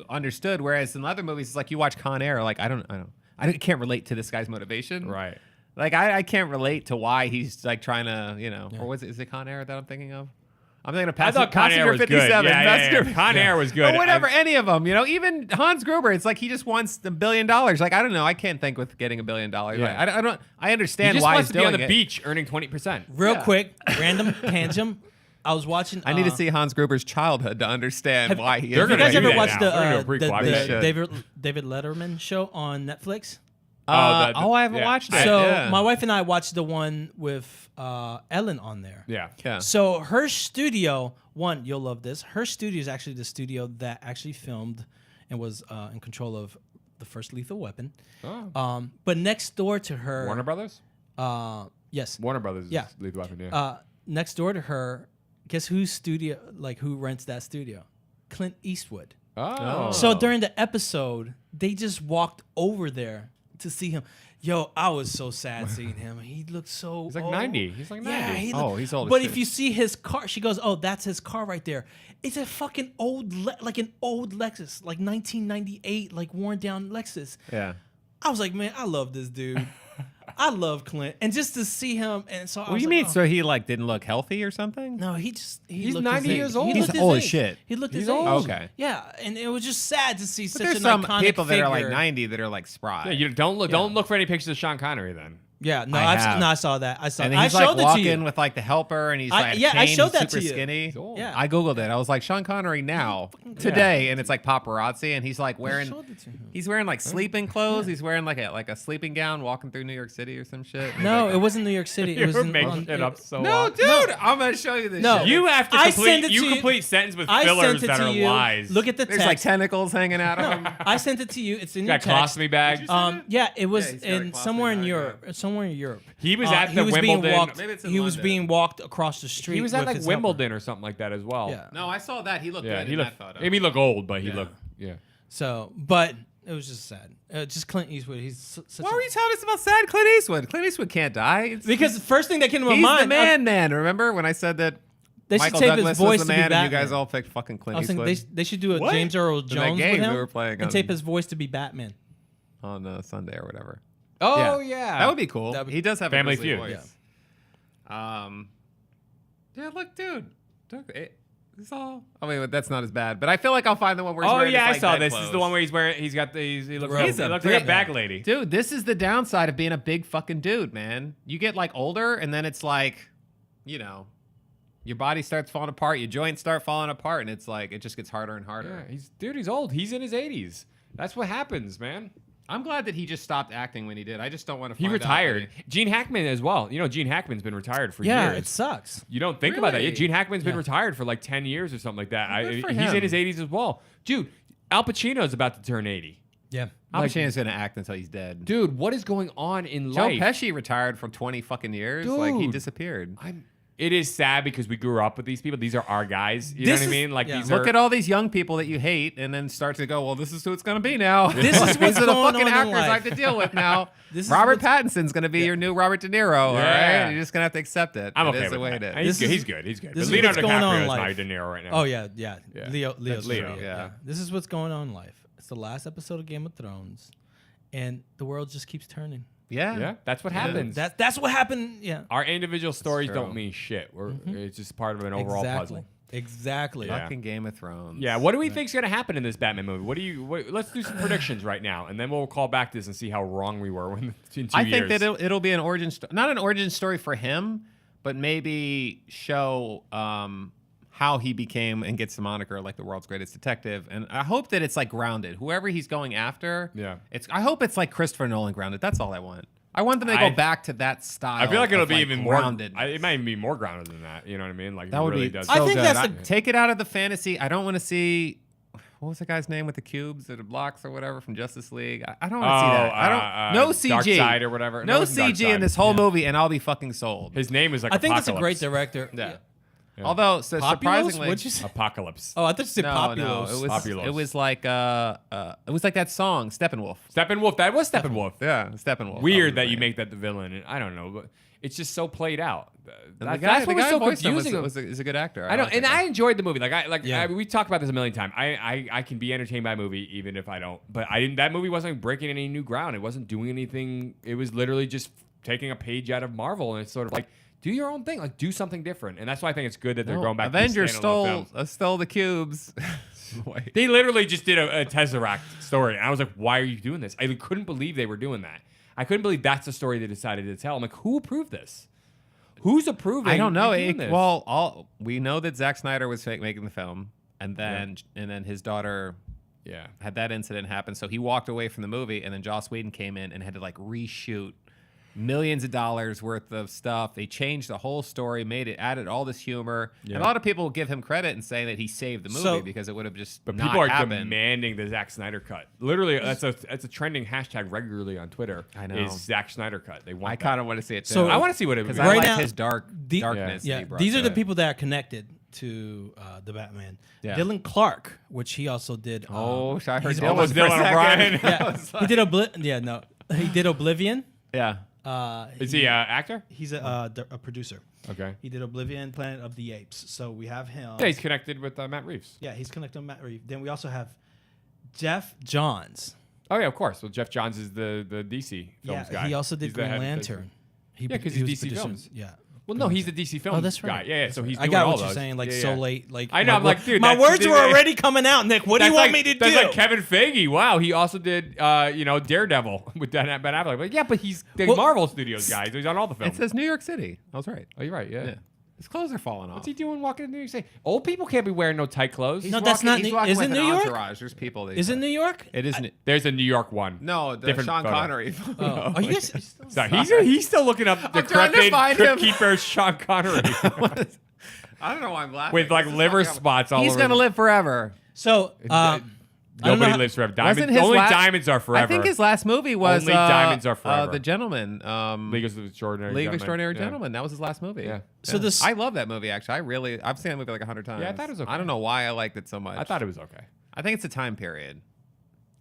Speaker 7: understood. Whereas in other movies, it's like you watch Con Air, like I can't relate to this guy's motivation.
Speaker 6: Right.
Speaker 7: Like I can't relate to why he's like trying to, or is it Con Air that I'm thinking of? I'm thinking of
Speaker 6: I thought Con Air
Speaker 7: Passenger
Speaker 6: was good.
Speaker 7: 57.
Speaker 6: Yeah. Con Air was good.
Speaker 7: Or whatever, any of them, even Hans Gruber, it's like he just wants $1 billion. Like, I don't know. I can't think with getting $1 billion.
Speaker 6: Yeah.
Speaker 7: I
Speaker 6: He
Speaker 7: understand
Speaker 6: just
Speaker 7: why
Speaker 6: wants
Speaker 7: he's
Speaker 6: to be on
Speaker 7: doing
Speaker 6: the
Speaker 7: it.
Speaker 6: beach earning 20%.
Speaker 5: Real quick, random tangent. I was watching.
Speaker 7: I need to see Hans Gruber's childhood to understand why he is.
Speaker 6: They're
Speaker 5: Have you
Speaker 6: gonna
Speaker 5: guys
Speaker 6: do
Speaker 5: ever
Speaker 6: that
Speaker 5: watched
Speaker 6: now. They're gonna do a prequel. I
Speaker 5: the
Speaker 6: should.
Speaker 5: David Letterman show on Netflix?
Speaker 7: I haven't watched it.
Speaker 5: So
Speaker 7: yeah.
Speaker 5: my wife and I watched the one with Ellen on there.
Speaker 6: Yeah.
Speaker 5: So her studio, you'll love this. Her studio is actually the studio that actually filmed and was in control of the first Lethal Weapon.
Speaker 6: Oh.
Speaker 5: But next door to her,
Speaker 6: Warner Brothers?
Speaker 5: yes,
Speaker 6: Warner Brothers
Speaker 5: Yeah.
Speaker 6: is Lethal Weapon, yeah.
Speaker 5: next door to her, guess whose studio? Like who rents that studio? Clint Eastwood.
Speaker 6: Oh.
Speaker 5: So during the episode, they just walked over there to see him. Yo, I was so sad seeing him. He looked so
Speaker 6: He's like
Speaker 5: old.
Speaker 6: 90. He's like 90.
Speaker 5: Yeah,
Speaker 7: he's old as
Speaker 5: But
Speaker 7: shit.
Speaker 5: if you see his car, she goes, "Oh, that's his car right there." It's a fucking like an old Lexus, like 1998, like worn down Lexus.
Speaker 7: Yeah.
Speaker 5: I was like, man, I love this dude. I love Clint, and just to see him, and so I
Speaker 7: What
Speaker 5: was
Speaker 7: do you
Speaker 5: like,
Speaker 7: mean?
Speaker 5: oh.
Speaker 7: So he like didn't look healthy or something?
Speaker 5: No,
Speaker 6: He's
Speaker 5: looked
Speaker 6: 90
Speaker 5: his
Speaker 6: years
Speaker 5: age.
Speaker 6: old.
Speaker 5: He
Speaker 7: He's
Speaker 5: looked his
Speaker 7: old as
Speaker 5: age.
Speaker 7: shit.
Speaker 5: He looked
Speaker 6: He's
Speaker 5: his
Speaker 6: old.
Speaker 5: age.
Speaker 7: Okay.
Speaker 5: Yeah, and it was just sad to see
Speaker 7: But
Speaker 5: such
Speaker 7: there's
Speaker 5: an
Speaker 7: some
Speaker 5: iconic
Speaker 7: people that
Speaker 5: figure.
Speaker 7: are like 90 that are like spry.
Speaker 6: Yeah, you don't look for any pictures of Sean Connery then.
Speaker 5: Yeah, no,
Speaker 7: I have.
Speaker 5: I saw that. I saw.
Speaker 7: And
Speaker 5: I
Speaker 7: he's
Speaker 5: showed
Speaker 7: like
Speaker 5: it to
Speaker 7: walking
Speaker 5: you.
Speaker 7: with like the helper, and he's like
Speaker 5: I showed that
Speaker 7: super
Speaker 5: to you.
Speaker 7: skinny.
Speaker 6: He's old.
Speaker 5: Yeah.
Speaker 7: I googled it. I was like Sean Connery now today, and it's like paparazzi, and he's like wearing
Speaker 5: showed it to him.
Speaker 7: he's wearing like sleeping clothes. He's wearing like a sleeping gown, walking through New York City or some shit. And
Speaker 5: No,
Speaker 7: he's
Speaker 5: it wasn't New York City. It was
Speaker 6: You're
Speaker 5: in,
Speaker 6: making it up so
Speaker 7: no,
Speaker 6: often.
Speaker 7: dude, I'm gonna show you this.
Speaker 5: No.
Speaker 7: shit.
Speaker 6: You have to
Speaker 5: I sent
Speaker 6: complete
Speaker 5: it to you.
Speaker 6: complete sentence with
Speaker 5: I
Speaker 6: fillers
Speaker 5: sent it
Speaker 6: that
Speaker 5: to
Speaker 6: are
Speaker 5: you.
Speaker 6: lies.
Speaker 5: Look at the
Speaker 7: There's
Speaker 5: text.
Speaker 7: like tentacles hanging out of him.
Speaker 5: I sent it to you. It's in your
Speaker 6: got
Speaker 5: text.
Speaker 6: colostomy bag.
Speaker 5: Yeah, it was
Speaker 7: Yeah, he's got a
Speaker 5: in
Speaker 7: colostomy
Speaker 5: somewhere in
Speaker 7: bag,
Speaker 5: Europe. Somewhere in Europe.
Speaker 6: He was at
Speaker 5: he
Speaker 6: the
Speaker 5: was being
Speaker 6: Wimbledon.
Speaker 5: walked.
Speaker 7: Maybe it's in
Speaker 5: He was
Speaker 7: London.
Speaker 5: being walked across the street.
Speaker 6: He was at
Speaker 5: with
Speaker 6: like
Speaker 5: his helper.
Speaker 6: Wimbledon or something like that as well.
Speaker 5: Yeah.
Speaker 7: No, I saw that. He looked
Speaker 6: Yeah,
Speaker 7: good
Speaker 6: he
Speaker 7: in
Speaker 6: looked.
Speaker 7: that photo.
Speaker 6: Maybe he looked old, but he
Speaker 5: Yeah.
Speaker 6: looked. Yeah.
Speaker 5: So, but it was just sad. Just Clint Eastwood. He's such
Speaker 7: Why
Speaker 5: a,
Speaker 7: were you telling us about sad Clint Eastwood? Clint Eastwood can't die.
Speaker 5: because the first thing that came to my
Speaker 7: he's
Speaker 5: mind.
Speaker 7: the man. Remember when I said that
Speaker 5: They should
Speaker 7: Michael
Speaker 5: tape
Speaker 7: Douglas
Speaker 5: his voice
Speaker 7: was the
Speaker 5: to be
Speaker 7: man, and you
Speaker 5: Batman.
Speaker 7: guys all picked fucking Clint
Speaker 5: I was
Speaker 7: Eastwood
Speaker 5: thinking they should do a
Speaker 7: What?
Speaker 5: James Earl
Speaker 7: In that
Speaker 5: Jones
Speaker 7: game
Speaker 5: with him
Speaker 7: we were playing
Speaker 5: and
Speaker 7: on-
Speaker 5: tape his voice to be Batman.
Speaker 7: on Sunday or whatever.
Speaker 6: Oh yeah.
Speaker 7: That would be cool.
Speaker 5: That'd be-
Speaker 7: He does have
Speaker 6: Family
Speaker 7: a grizzly
Speaker 6: Feud.
Speaker 7: voice. Yeah, look, dude. It's all. I mean, that's not as bad, but I feel like I'll find the one where he's
Speaker 6: Oh
Speaker 7: wearing
Speaker 6: yeah, I
Speaker 7: his, like,
Speaker 6: saw
Speaker 7: bed
Speaker 6: this. This is the
Speaker 7: clothes.
Speaker 6: one where he's wearing. He's got these. He looks.
Speaker 7: He's
Speaker 6: Like,
Speaker 7: a
Speaker 6: he looks like a
Speaker 7: big-
Speaker 6: bag lady.
Speaker 7: Dude, this is the downside of being a big fucking dude, man. You get like older, and then it's like, your body starts falling apart, your joints start falling apart, and it's like it just gets harder and harder.
Speaker 6: Yeah, he's old. He's in his 80s. That's what happens, man.
Speaker 7: I'm glad that he just stopped acting when he did. I just don't want to.
Speaker 6: He retired. Gene Hackman as well. Gene Hackman's been retired for
Speaker 5: Yeah,
Speaker 6: years.
Speaker 5: it sucks.
Speaker 6: You don't think about that. Yeah,
Speaker 7: Really?
Speaker 6: Gene Hackman's been
Speaker 5: Yeah.
Speaker 6: retired for like 10 years or something like that.
Speaker 7: Well, good for
Speaker 6: He's
Speaker 7: him.
Speaker 6: in his 80s as well. Dude, Al Pacino's about to turn 80.
Speaker 5: Yeah.
Speaker 7: Al Pacino's gonna act until he's dead.
Speaker 6: Dude, what is going on in
Speaker 7: Joe
Speaker 6: life?
Speaker 7: Pesci retired for 20 fucking years. Like he
Speaker 6: Dude.
Speaker 7: disappeared.
Speaker 6: It is sad because we grew up with these people. These are our guys. You know what I mean? Like
Speaker 5: yeah.
Speaker 6: these
Speaker 7: Look
Speaker 6: are.
Speaker 7: at all these young people that you hate, and then start to go, well, this is who it's going to be now.
Speaker 5: This is
Speaker 7: These
Speaker 5: what's
Speaker 7: are the
Speaker 5: going
Speaker 7: fucking
Speaker 5: on in
Speaker 7: actors I
Speaker 5: life.
Speaker 7: have to deal with now.
Speaker 5: This is
Speaker 7: Robert
Speaker 5: what's-
Speaker 7: Pattinson's going to be your new Robert De Niro, all
Speaker 6: Yeah.
Speaker 7: right? You're just going to have to accept it.
Speaker 6: I'm
Speaker 7: It
Speaker 6: okay
Speaker 7: is the
Speaker 6: with
Speaker 7: way
Speaker 6: that.
Speaker 7: it is.
Speaker 6: He's good. He's good.
Speaker 5: this
Speaker 6: But
Speaker 5: is what's
Speaker 6: Leonardo
Speaker 5: going on
Speaker 6: DiCaprio
Speaker 5: in
Speaker 6: is
Speaker 5: life.
Speaker 6: my De Niro right now.
Speaker 5: Oh yeah.
Speaker 6: Yeah.
Speaker 5: Leo's
Speaker 6: That's Leo.
Speaker 7: Yeah.
Speaker 5: This is what's going on in life. It's the last episode of Game of Thrones, and the world just keeps turning.
Speaker 7: Yeah.
Speaker 6: Yeah, that's what happens.
Speaker 5: That's what happened. Yeah.
Speaker 6: Our individual stories
Speaker 7: true.
Speaker 6: don't mean shit. It's just part of an overall
Speaker 5: Exactly.
Speaker 6: puzzle.
Speaker 5: Exactly.
Speaker 6: Yeah.
Speaker 7: Fucking Game of Thrones.
Speaker 6: Yeah, what do we think's gonna happen in this Batman movie? Let's do some predictions right now, and then we'll call back to this and see how wrong we were in 2 years.
Speaker 7: I think that it'll be an origin, not an origin story for him, but maybe show how he became and gets the moniker like the world's greatest detective. And I hope that it's like grounded. Whoever he's going after, I hope it's like Christopher Nolan grounded. That's all I want. I want them to go back to that style.
Speaker 6: I feel like it'll
Speaker 7: of,
Speaker 6: be
Speaker 7: like,
Speaker 6: even
Speaker 7: grounded.
Speaker 6: more. It might even be more grounded than that. You know what I mean? Like
Speaker 7: That
Speaker 6: it
Speaker 7: would
Speaker 6: really
Speaker 7: be
Speaker 6: does.
Speaker 7: so
Speaker 5: I think
Speaker 7: good.
Speaker 5: that's
Speaker 7: Take it out of the fantasy. I don't want to see. What was the guy's name with the cubes or the blocks or whatever from Justice League? I don't want to see that. I don't. No CG.
Speaker 6: Darkseid or whatever.
Speaker 7: No
Speaker 6: it wasn't
Speaker 7: CG in
Speaker 6: Darkseid.
Speaker 7: this whole movie, and I'll be fucking sold.
Speaker 6: His name is like.
Speaker 5: I think that's a great
Speaker 6: Apocalypse.
Speaker 5: director.
Speaker 7: Yeah. Although surprisingly,
Speaker 5: What'd you say?
Speaker 6: Apocalypse.
Speaker 5: Oh, I thought you said
Speaker 7: no,
Speaker 5: Populos.
Speaker 7: it was like that song Steppenwolf.
Speaker 6: Steppenwolf. That was Steppenwolf.
Speaker 7: Yeah, Steppenwolf.
Speaker 6: Weird that you make that the villain. And I don't know, but it's just so played out.
Speaker 7: That's what was so
Speaker 6: voiced him
Speaker 7: confusing. Is a good actor.
Speaker 6: I know,
Speaker 7: like
Speaker 6: and
Speaker 7: that guy.
Speaker 6: I enjoyed the movie.
Speaker 5: Yeah.
Speaker 6: We talked about this a million times. I can be entertained by a movie even if I don't. But I didn't. That movie wasn't breaking any new ground. It wasn't doing anything. It was literally just taking a page out of Marvel, and it's sort of like, do your own thing, like do something different. And that's why I think it's good that they're going back.
Speaker 7: Avengers
Speaker 6: to these
Speaker 7: stole the cubes. Wait.
Speaker 6: They literally just did a Tesseract story, and I was like, why are you doing this? I couldn't believe they were doing that. I couldn't believe that's the story they decided to tell. I'm like, who approved this? Who's approving?
Speaker 7: I don't know.
Speaker 6: you doing this?
Speaker 7: Well, we know that Zack Snyder was making the film, and then his daughter had that incident happen. So he walked away from the movie, and then Joss Whedon came in and had to like reshoot millions of dollars worth of stuff. They changed the whole story, added all this humor.
Speaker 6: Yeah.
Speaker 7: And a lot of people give him credit and saying that he saved the movie because it would have just
Speaker 6: But
Speaker 7: not
Speaker 6: people are
Speaker 7: happened.
Speaker 6: demanding the Zack Snyder cut. Literally, that's a trending hashtag regularly on Twitter.
Speaker 7: I know.
Speaker 6: Is Zack Snyder cut? They want.
Speaker 7: I kind of want to see it too.
Speaker 5: So
Speaker 6: I want to see what it
Speaker 7: because
Speaker 6: was.
Speaker 7: I
Speaker 5: Right
Speaker 7: like
Speaker 5: now,
Speaker 7: his darkness. that he brought
Speaker 5: these
Speaker 7: to
Speaker 5: are the
Speaker 7: it.
Speaker 5: people that are connected to the Batman.
Speaker 7: Yeah.
Speaker 5: Dylan Clark, which he also did.
Speaker 7: Oh, I heard
Speaker 5: he's
Speaker 7: Dylan
Speaker 6: almost
Speaker 7: for a
Speaker 6: Dylan
Speaker 7: second.
Speaker 6: O'Brien.
Speaker 5: Yeah, he did he did Oblivion.
Speaker 7: Yeah.
Speaker 6: Is he an actor?
Speaker 5: He's a producer.
Speaker 6: Okay.
Speaker 5: He did Oblivion, Planet of the Apes. So we have him.
Speaker 6: Yeah, he's connected with Matt Reeves.
Speaker 5: Yeah, he's connected to Matt Reeves. Then we also have Jeff Johns.
Speaker 6: Oh yeah, of course. Well, Jeff Johns is the DC films guy.
Speaker 5: he also did
Speaker 6: He's the
Speaker 5: Green
Speaker 6: head of
Speaker 5: Lantern.
Speaker 6: Yeah, because
Speaker 5: he
Speaker 6: he's
Speaker 5: was
Speaker 6: DC
Speaker 5: producing-
Speaker 6: Films.
Speaker 5: Yeah.
Speaker 6: Well, no, he's the DC Films
Speaker 5: Oh, that's
Speaker 6: guy.
Speaker 5: right.
Speaker 6: Yeah, so he's
Speaker 5: I
Speaker 6: doing
Speaker 5: got
Speaker 6: all
Speaker 5: what you're
Speaker 6: those.
Speaker 5: saying, like
Speaker 6: Yeah,
Speaker 5: so
Speaker 6: yeah.
Speaker 5: late. Like
Speaker 6: I know, I'm like, dude,
Speaker 5: my
Speaker 6: that's-
Speaker 5: words were already coming out, Nick. What do you
Speaker 6: That's
Speaker 5: want
Speaker 6: like-
Speaker 5: me to
Speaker 6: That's
Speaker 5: do?
Speaker 6: like Kevin Feige. Wow, he also did, Daredevil with Ben Affleck. Like, yeah, but he's the
Speaker 5: Well-
Speaker 6: Marvel Studios guy. So he's on all the
Speaker 7: It
Speaker 6: films.
Speaker 7: says New York City. I was right.
Speaker 6: Oh, you're right. Yeah.
Speaker 7: Yeah. His clothes are falling off.
Speaker 6: What's he doing walking in New York City? Old people can't be wearing no tight clothes.
Speaker 5: No, that's not.
Speaker 7: He's walking
Speaker 5: Is
Speaker 7: with
Speaker 5: it
Speaker 7: an
Speaker 5: New York?
Speaker 7: entourage. There's people.
Speaker 5: Is it New York?
Speaker 7: It isn't.
Speaker 6: There's a New York one.
Speaker 7: No, the
Speaker 6: Different
Speaker 7: Sean
Speaker 6: photo.
Speaker 7: Connery.
Speaker 5: Oh, are you guys?
Speaker 6: Sorry, he's still looking up the
Speaker 7: I'm trying to
Speaker 6: decrepit
Speaker 7: find him.
Speaker 6: Crypt Keeper Sean Connery
Speaker 7: I don't know why I'm laughing.
Speaker 6: with like
Speaker 7: This is
Speaker 6: liver
Speaker 7: fucking-
Speaker 6: spots all
Speaker 7: He's
Speaker 6: over.
Speaker 7: gonna live forever.
Speaker 5: So I don't know
Speaker 6: Nobody
Speaker 5: how-
Speaker 6: lives forever.
Speaker 7: Wasn't
Speaker 6: Diamonds,
Speaker 7: his
Speaker 6: only
Speaker 7: last-
Speaker 6: diamonds are forever.
Speaker 7: I think his last movie was
Speaker 6: Only Diamonds Are Forever.
Speaker 7: The Gentleman.
Speaker 6: League of Extraordinary
Speaker 7: League of
Speaker 6: Gentlemen.
Speaker 7: Extraordinary
Speaker 6: Yeah.
Speaker 7: Gentlemen. That was his last movie.
Speaker 6: Yeah.
Speaker 5: So this-
Speaker 7: I love that movie. Actually, I've seen that movie like 100 times.
Speaker 6: Yeah, I thought it was okay.
Speaker 7: I don't know why I liked it so much.
Speaker 6: I thought it was okay.
Speaker 7: I think it's a time period.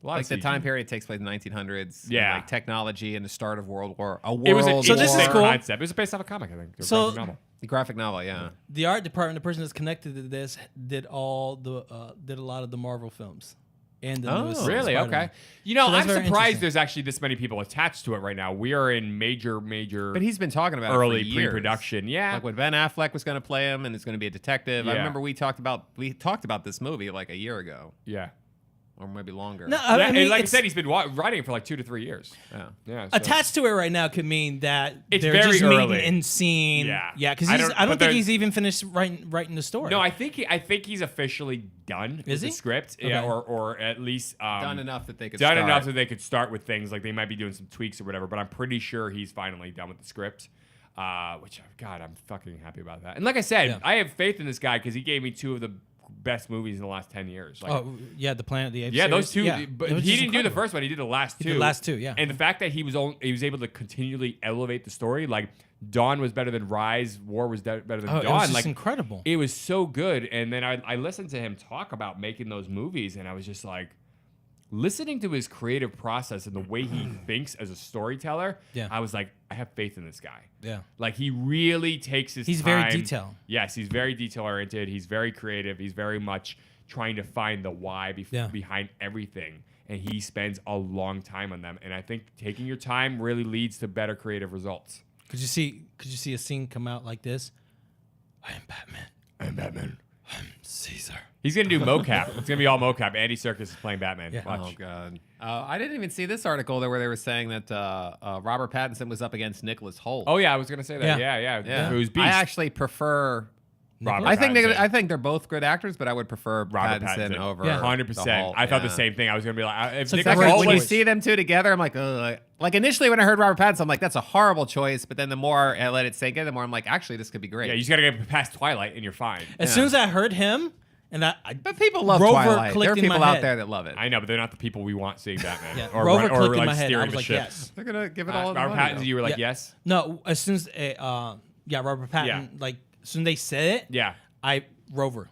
Speaker 6: A lot
Speaker 7: Like
Speaker 6: of
Speaker 7: the
Speaker 6: CG.
Speaker 7: time period takes place in the 1900s. and,
Speaker 6: Yeah.
Speaker 7: like technology and the start of World War.
Speaker 6: It was an
Speaker 5: So this is
Speaker 6: interesting
Speaker 5: cool.
Speaker 6: concept. It was based off a comic, I think. A
Speaker 5: So-
Speaker 6: graphic novel.
Speaker 7: graphic novel. Yeah.
Speaker 5: the art department, the person that's connected to this, did a lot of the Marvel films and the
Speaker 7: Oh,
Speaker 5: newest
Speaker 6: Really?
Speaker 5: Spider-Man.
Speaker 6: Okay. You know,
Speaker 5: So that's
Speaker 6: I'm
Speaker 5: very
Speaker 6: surprised
Speaker 5: interesting.
Speaker 6: there's actually this many people attached to it right now. We are in major
Speaker 7: But he's been talking about
Speaker 6: early
Speaker 7: it for years.
Speaker 6: pre-production. Yeah.
Speaker 7: Like when Ben Affleck was going to play him and it's going to be a detective. I
Speaker 6: Yeah.
Speaker 7: remember we talked about this movie like a year ago
Speaker 6: yeah.
Speaker 7: or maybe longer.
Speaker 5: No,
Speaker 6: Yeah,
Speaker 5: I mean,
Speaker 6: and like I
Speaker 5: it's-
Speaker 6: said, he's been writing it for like 2 to 3 years.
Speaker 7: Yeah.
Speaker 6: Yeah. so-
Speaker 5: attached to it right now could mean that
Speaker 6: It's
Speaker 5: they're
Speaker 6: very
Speaker 5: just
Speaker 6: early.
Speaker 5: meeting and seeing.
Speaker 6: Yeah.
Speaker 5: because
Speaker 6: I
Speaker 5: I
Speaker 6: don't-
Speaker 5: don't
Speaker 6: but
Speaker 5: think
Speaker 6: there's-
Speaker 5: he's even finished writing the story.
Speaker 6: No, I think he's officially done with
Speaker 5: Is
Speaker 6: the
Speaker 5: he?
Speaker 6: script.
Speaker 5: Okay.
Speaker 6: Yeah, or at least
Speaker 7: Done enough that they could
Speaker 6: done
Speaker 7: start.
Speaker 6: enough that they could start with things like they might be doing some tweaks or whatever. But I'm pretty sure he's finally done with the script. Which God, I'm fucking happy about that. And like I said,
Speaker 5: Yeah.
Speaker 6: I have faith in this guy because he gave me 2 of the best movies in the last 10 years. Like,
Speaker 5: Oh yeah, the Planet of the Apes.
Speaker 6: yeah,
Speaker 5: series.
Speaker 6: those 2.
Speaker 5: Yeah.
Speaker 6: But
Speaker 5: It was
Speaker 6: he
Speaker 5: just
Speaker 6: didn't do the
Speaker 5: incredible.
Speaker 6: first one. He did the last 2.
Speaker 5: did the last 2, yeah.
Speaker 6: And the fact that he was able to continually elevate the story, like Dawn was better than Rise, War was better than
Speaker 5: Oh,
Speaker 6: Dawn.
Speaker 5: it was just
Speaker 6: like
Speaker 5: incredible.
Speaker 6: it was so good. And then I listened to him talk about making those movies, and I was just like, listening to his creative process and the way he thinks as a storyteller,
Speaker 5: Yeah.
Speaker 6: I was like, I have faith in this guy.
Speaker 5: Yeah.
Speaker 6: Like he really takes his
Speaker 5: He's
Speaker 6: time.
Speaker 5: very detailed.
Speaker 6: Yes, he's very detail oriented. He's very creative. He's very much trying to find the why
Speaker 5: Yeah.
Speaker 6: behind everything. And he spends a long time on them. And I think taking your time really leads to better creative results.
Speaker 5: Could you see a scene come out like this? I am Batman.
Speaker 6: I'm Batman.
Speaker 5: Caesar.
Speaker 6: He's gonna do mocap. It's gonna be all mocap. Andy Serkis is playing Batman.
Speaker 5: Yeah.
Speaker 6: Watch.
Speaker 7: Oh God! I didn't even see this article where they were saying that Robert Pattinson was up against Nicholas Hoult.
Speaker 6: Oh yeah, I was gonna say that.
Speaker 5: Yeah.
Speaker 6: Yeah. Who's Beast?
Speaker 7: I actually prefer.
Speaker 6: Robert
Speaker 7: I think
Speaker 6: Pattinson.
Speaker 7: I think they're both good actors, but I would prefer
Speaker 6: Robert
Speaker 7: Pattinson
Speaker 6: Pattinson.
Speaker 7: over.
Speaker 5: Yeah.
Speaker 6: 100%. I thought the same thing. I was gonna be like, if
Speaker 5: a
Speaker 6: Nicholas
Speaker 5: great
Speaker 6: Hoult
Speaker 7: When you
Speaker 6: was-
Speaker 7: see them two together, I'm like, ugh. Like initially when I heard Robert Pattinson, I'm like, that's a horrible choice. But then the more I let it sink in, the more I'm like, actually, this could be great.
Speaker 6: yeah, you just gotta get past Twilight and you're fine.
Speaker 5: As soon as I heard him, and
Speaker 7: But people love
Speaker 5: Rover
Speaker 7: Twilight.
Speaker 5: clicked
Speaker 7: There are
Speaker 5: in
Speaker 7: people
Speaker 5: my
Speaker 7: out
Speaker 5: head.
Speaker 7: there that love it.
Speaker 6: I know, but they're not the people we want seeing Batman.
Speaker 5: Yeah,
Speaker 6: Or
Speaker 5: Rover
Speaker 6: run- or
Speaker 5: clicked in
Speaker 6: like
Speaker 5: my head. I
Speaker 6: steering
Speaker 5: was
Speaker 6: the
Speaker 5: like,
Speaker 6: ship.
Speaker 5: yes.
Speaker 7: They're gonna give it all.
Speaker 6: Robert Pattinson, you were like,
Speaker 5: Yeah.
Speaker 6: yes.
Speaker 5: No, as soon as Robert Pattinson,
Speaker 6: Yeah.
Speaker 5: like as soon as they said it,
Speaker 6: Yeah.
Speaker 5: Rover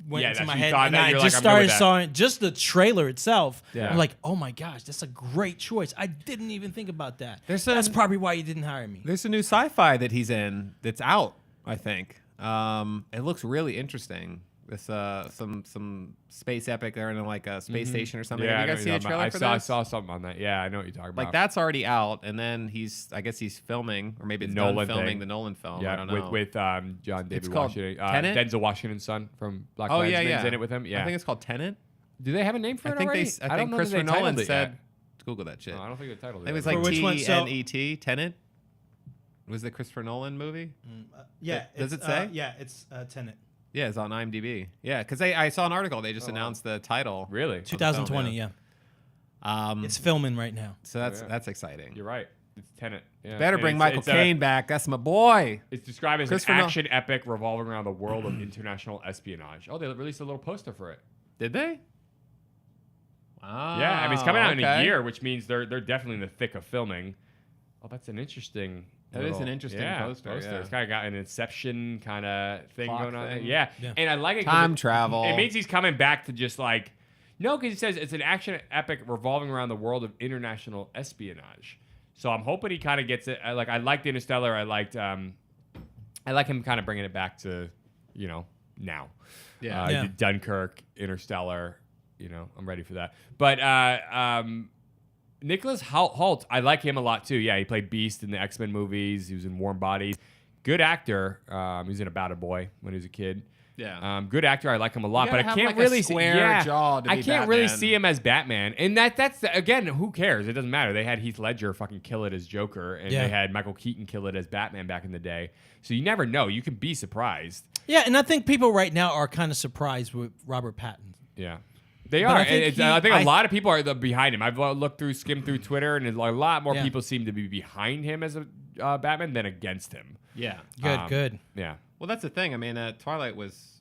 Speaker 5: went
Speaker 6: Yeah,
Speaker 5: into
Speaker 6: that's
Speaker 5: my
Speaker 6: what you
Speaker 5: head,
Speaker 6: thought,
Speaker 5: and
Speaker 6: that
Speaker 5: I
Speaker 6: you're
Speaker 5: just
Speaker 6: like, I'm good with
Speaker 5: started
Speaker 6: that.
Speaker 5: sawing just the trailer itself.
Speaker 6: Yeah.
Speaker 5: I'm like, oh my gosh, that's a great choice. I didn't even think about that.
Speaker 7: There's
Speaker 5: That's
Speaker 7: some-
Speaker 5: probably why you didn't hire me.
Speaker 7: There's a new sci-fi that he's in that's out. I think it looks really interesting. This some space epic. They're in like a space station or something.
Speaker 6: Yeah,
Speaker 7: Have you
Speaker 6: I
Speaker 7: guys
Speaker 6: know
Speaker 7: see
Speaker 6: what
Speaker 7: a
Speaker 6: you're talking
Speaker 7: trailer
Speaker 6: about.
Speaker 7: for
Speaker 6: I
Speaker 7: this?
Speaker 6: saw something on that. Yeah, I know what you're talking about.
Speaker 7: Like that's already out, and then I guess he's filming, or maybe it's
Speaker 6: Nolan
Speaker 7: done filming
Speaker 6: thing.
Speaker 7: the Nolan film. I
Speaker 6: Yeah,
Speaker 7: don't know.
Speaker 6: with John David
Speaker 7: It's called
Speaker 6: Washington,
Speaker 7: Tenet?
Speaker 6: Denzel Washington's son from Black
Speaker 7: oh
Speaker 6: Klansman's
Speaker 7: yeah, yeah.
Speaker 6: in it with him. Yeah,
Speaker 7: I think it's called Tenet.
Speaker 6: do they have a name for
Speaker 7: I
Speaker 6: it
Speaker 7: think
Speaker 6: already?
Speaker 7: I
Speaker 6: don't
Speaker 7: think
Speaker 6: know that
Speaker 7: Christopher
Speaker 6: they titled
Speaker 7: Nolan
Speaker 6: it
Speaker 7: said.
Speaker 6: yet.
Speaker 7: Google that shit.
Speaker 6: No, I don't think they titled it.
Speaker 7: It was
Speaker 6: yet.
Speaker 7: like
Speaker 5: For which one? So-
Speaker 7: T-N-E-T, Tenet. Was the Christopher Nolan movie?
Speaker 5: Yeah,
Speaker 7: Does it say?
Speaker 5: Yeah, it's Tenet.
Speaker 7: Yeah, it's on IMDb. Yeah, because I saw an article. They just announced the title.
Speaker 6: Really?
Speaker 5: 2020.
Speaker 7: yeah.
Speaker 5: Yeah, it's filming right now.
Speaker 7: So that's exciting.
Speaker 6: You're right. It's Tenet. Yeah.
Speaker 7: Better
Speaker 6: And
Speaker 7: bring
Speaker 6: it's-
Speaker 7: Michael
Speaker 6: it's a-
Speaker 7: Caine back. That's my boy.
Speaker 6: It's described as
Speaker 7: Christopher
Speaker 6: an
Speaker 7: Nolan.
Speaker 6: action epic revolving around the world of international espionage. Oh, they released a little poster for it.
Speaker 7: Did they? Wow.
Speaker 6: Yeah, I mean it's coming out in a
Speaker 7: okay.
Speaker 6: year, which means they're definitely in the thick of filming. Oh, that's an interesting.
Speaker 7: That is an interesting poster, yeah.
Speaker 6: It's kind of got an Inception kind of thing
Speaker 7: Clock
Speaker 6: going on.
Speaker 7: thing.
Speaker 6: Yeah.
Speaker 5: Yeah.
Speaker 6: And I like it. 'cause
Speaker 7: Time
Speaker 6: it-
Speaker 7: travel.
Speaker 6: It means he's coming back to just like no, because he says it's an action epic revolving around the world of international espionage. So I'm hoping he kind of gets it. I liked Interstellar. I like him kind of bringing it back to, now.
Speaker 7: Yeah.
Speaker 6: He
Speaker 5: Yeah.
Speaker 6: did Dunkirk, Interstellar. I'm ready for that. But Nicholas Hoult, I like him a lot too. Yeah, he played Beast in the X-Men movies. He was in Warm Bodies. Good actor. He was in About a Boy when he was a kid.
Speaker 7: Yeah.
Speaker 6: Good actor. I like him a lot, but
Speaker 7: gotta
Speaker 6: I
Speaker 7: have,
Speaker 6: can't
Speaker 7: like, a
Speaker 6: really
Speaker 7: square
Speaker 6: see.
Speaker 7: jaw to
Speaker 6: I
Speaker 7: be
Speaker 6: can't really
Speaker 7: Batman.
Speaker 6: see him as Batman, and that's again, who cares? It doesn't matter. They had Heath Ledger fucking kill it as Joker, and
Speaker 5: Yeah.
Speaker 6: they had Michael Keaton kill it as Batman back in the day. So you never know. You can be surprised.
Speaker 5: Yeah, and I think people right now are kind of surprised with Robert Pattinson.
Speaker 6: Yeah. They
Speaker 5: But
Speaker 6: are.
Speaker 5: I think
Speaker 6: I think a
Speaker 5: I-
Speaker 6: lot of people are behind him. I've skimmed through Twitter, and a lot more
Speaker 5: Yeah.
Speaker 6: people seem to be behind him as a Batman than against him.
Speaker 7: Yeah.
Speaker 5: Good.
Speaker 6: Yeah.
Speaker 7: Well, that's the thing. I mean, Twilight was,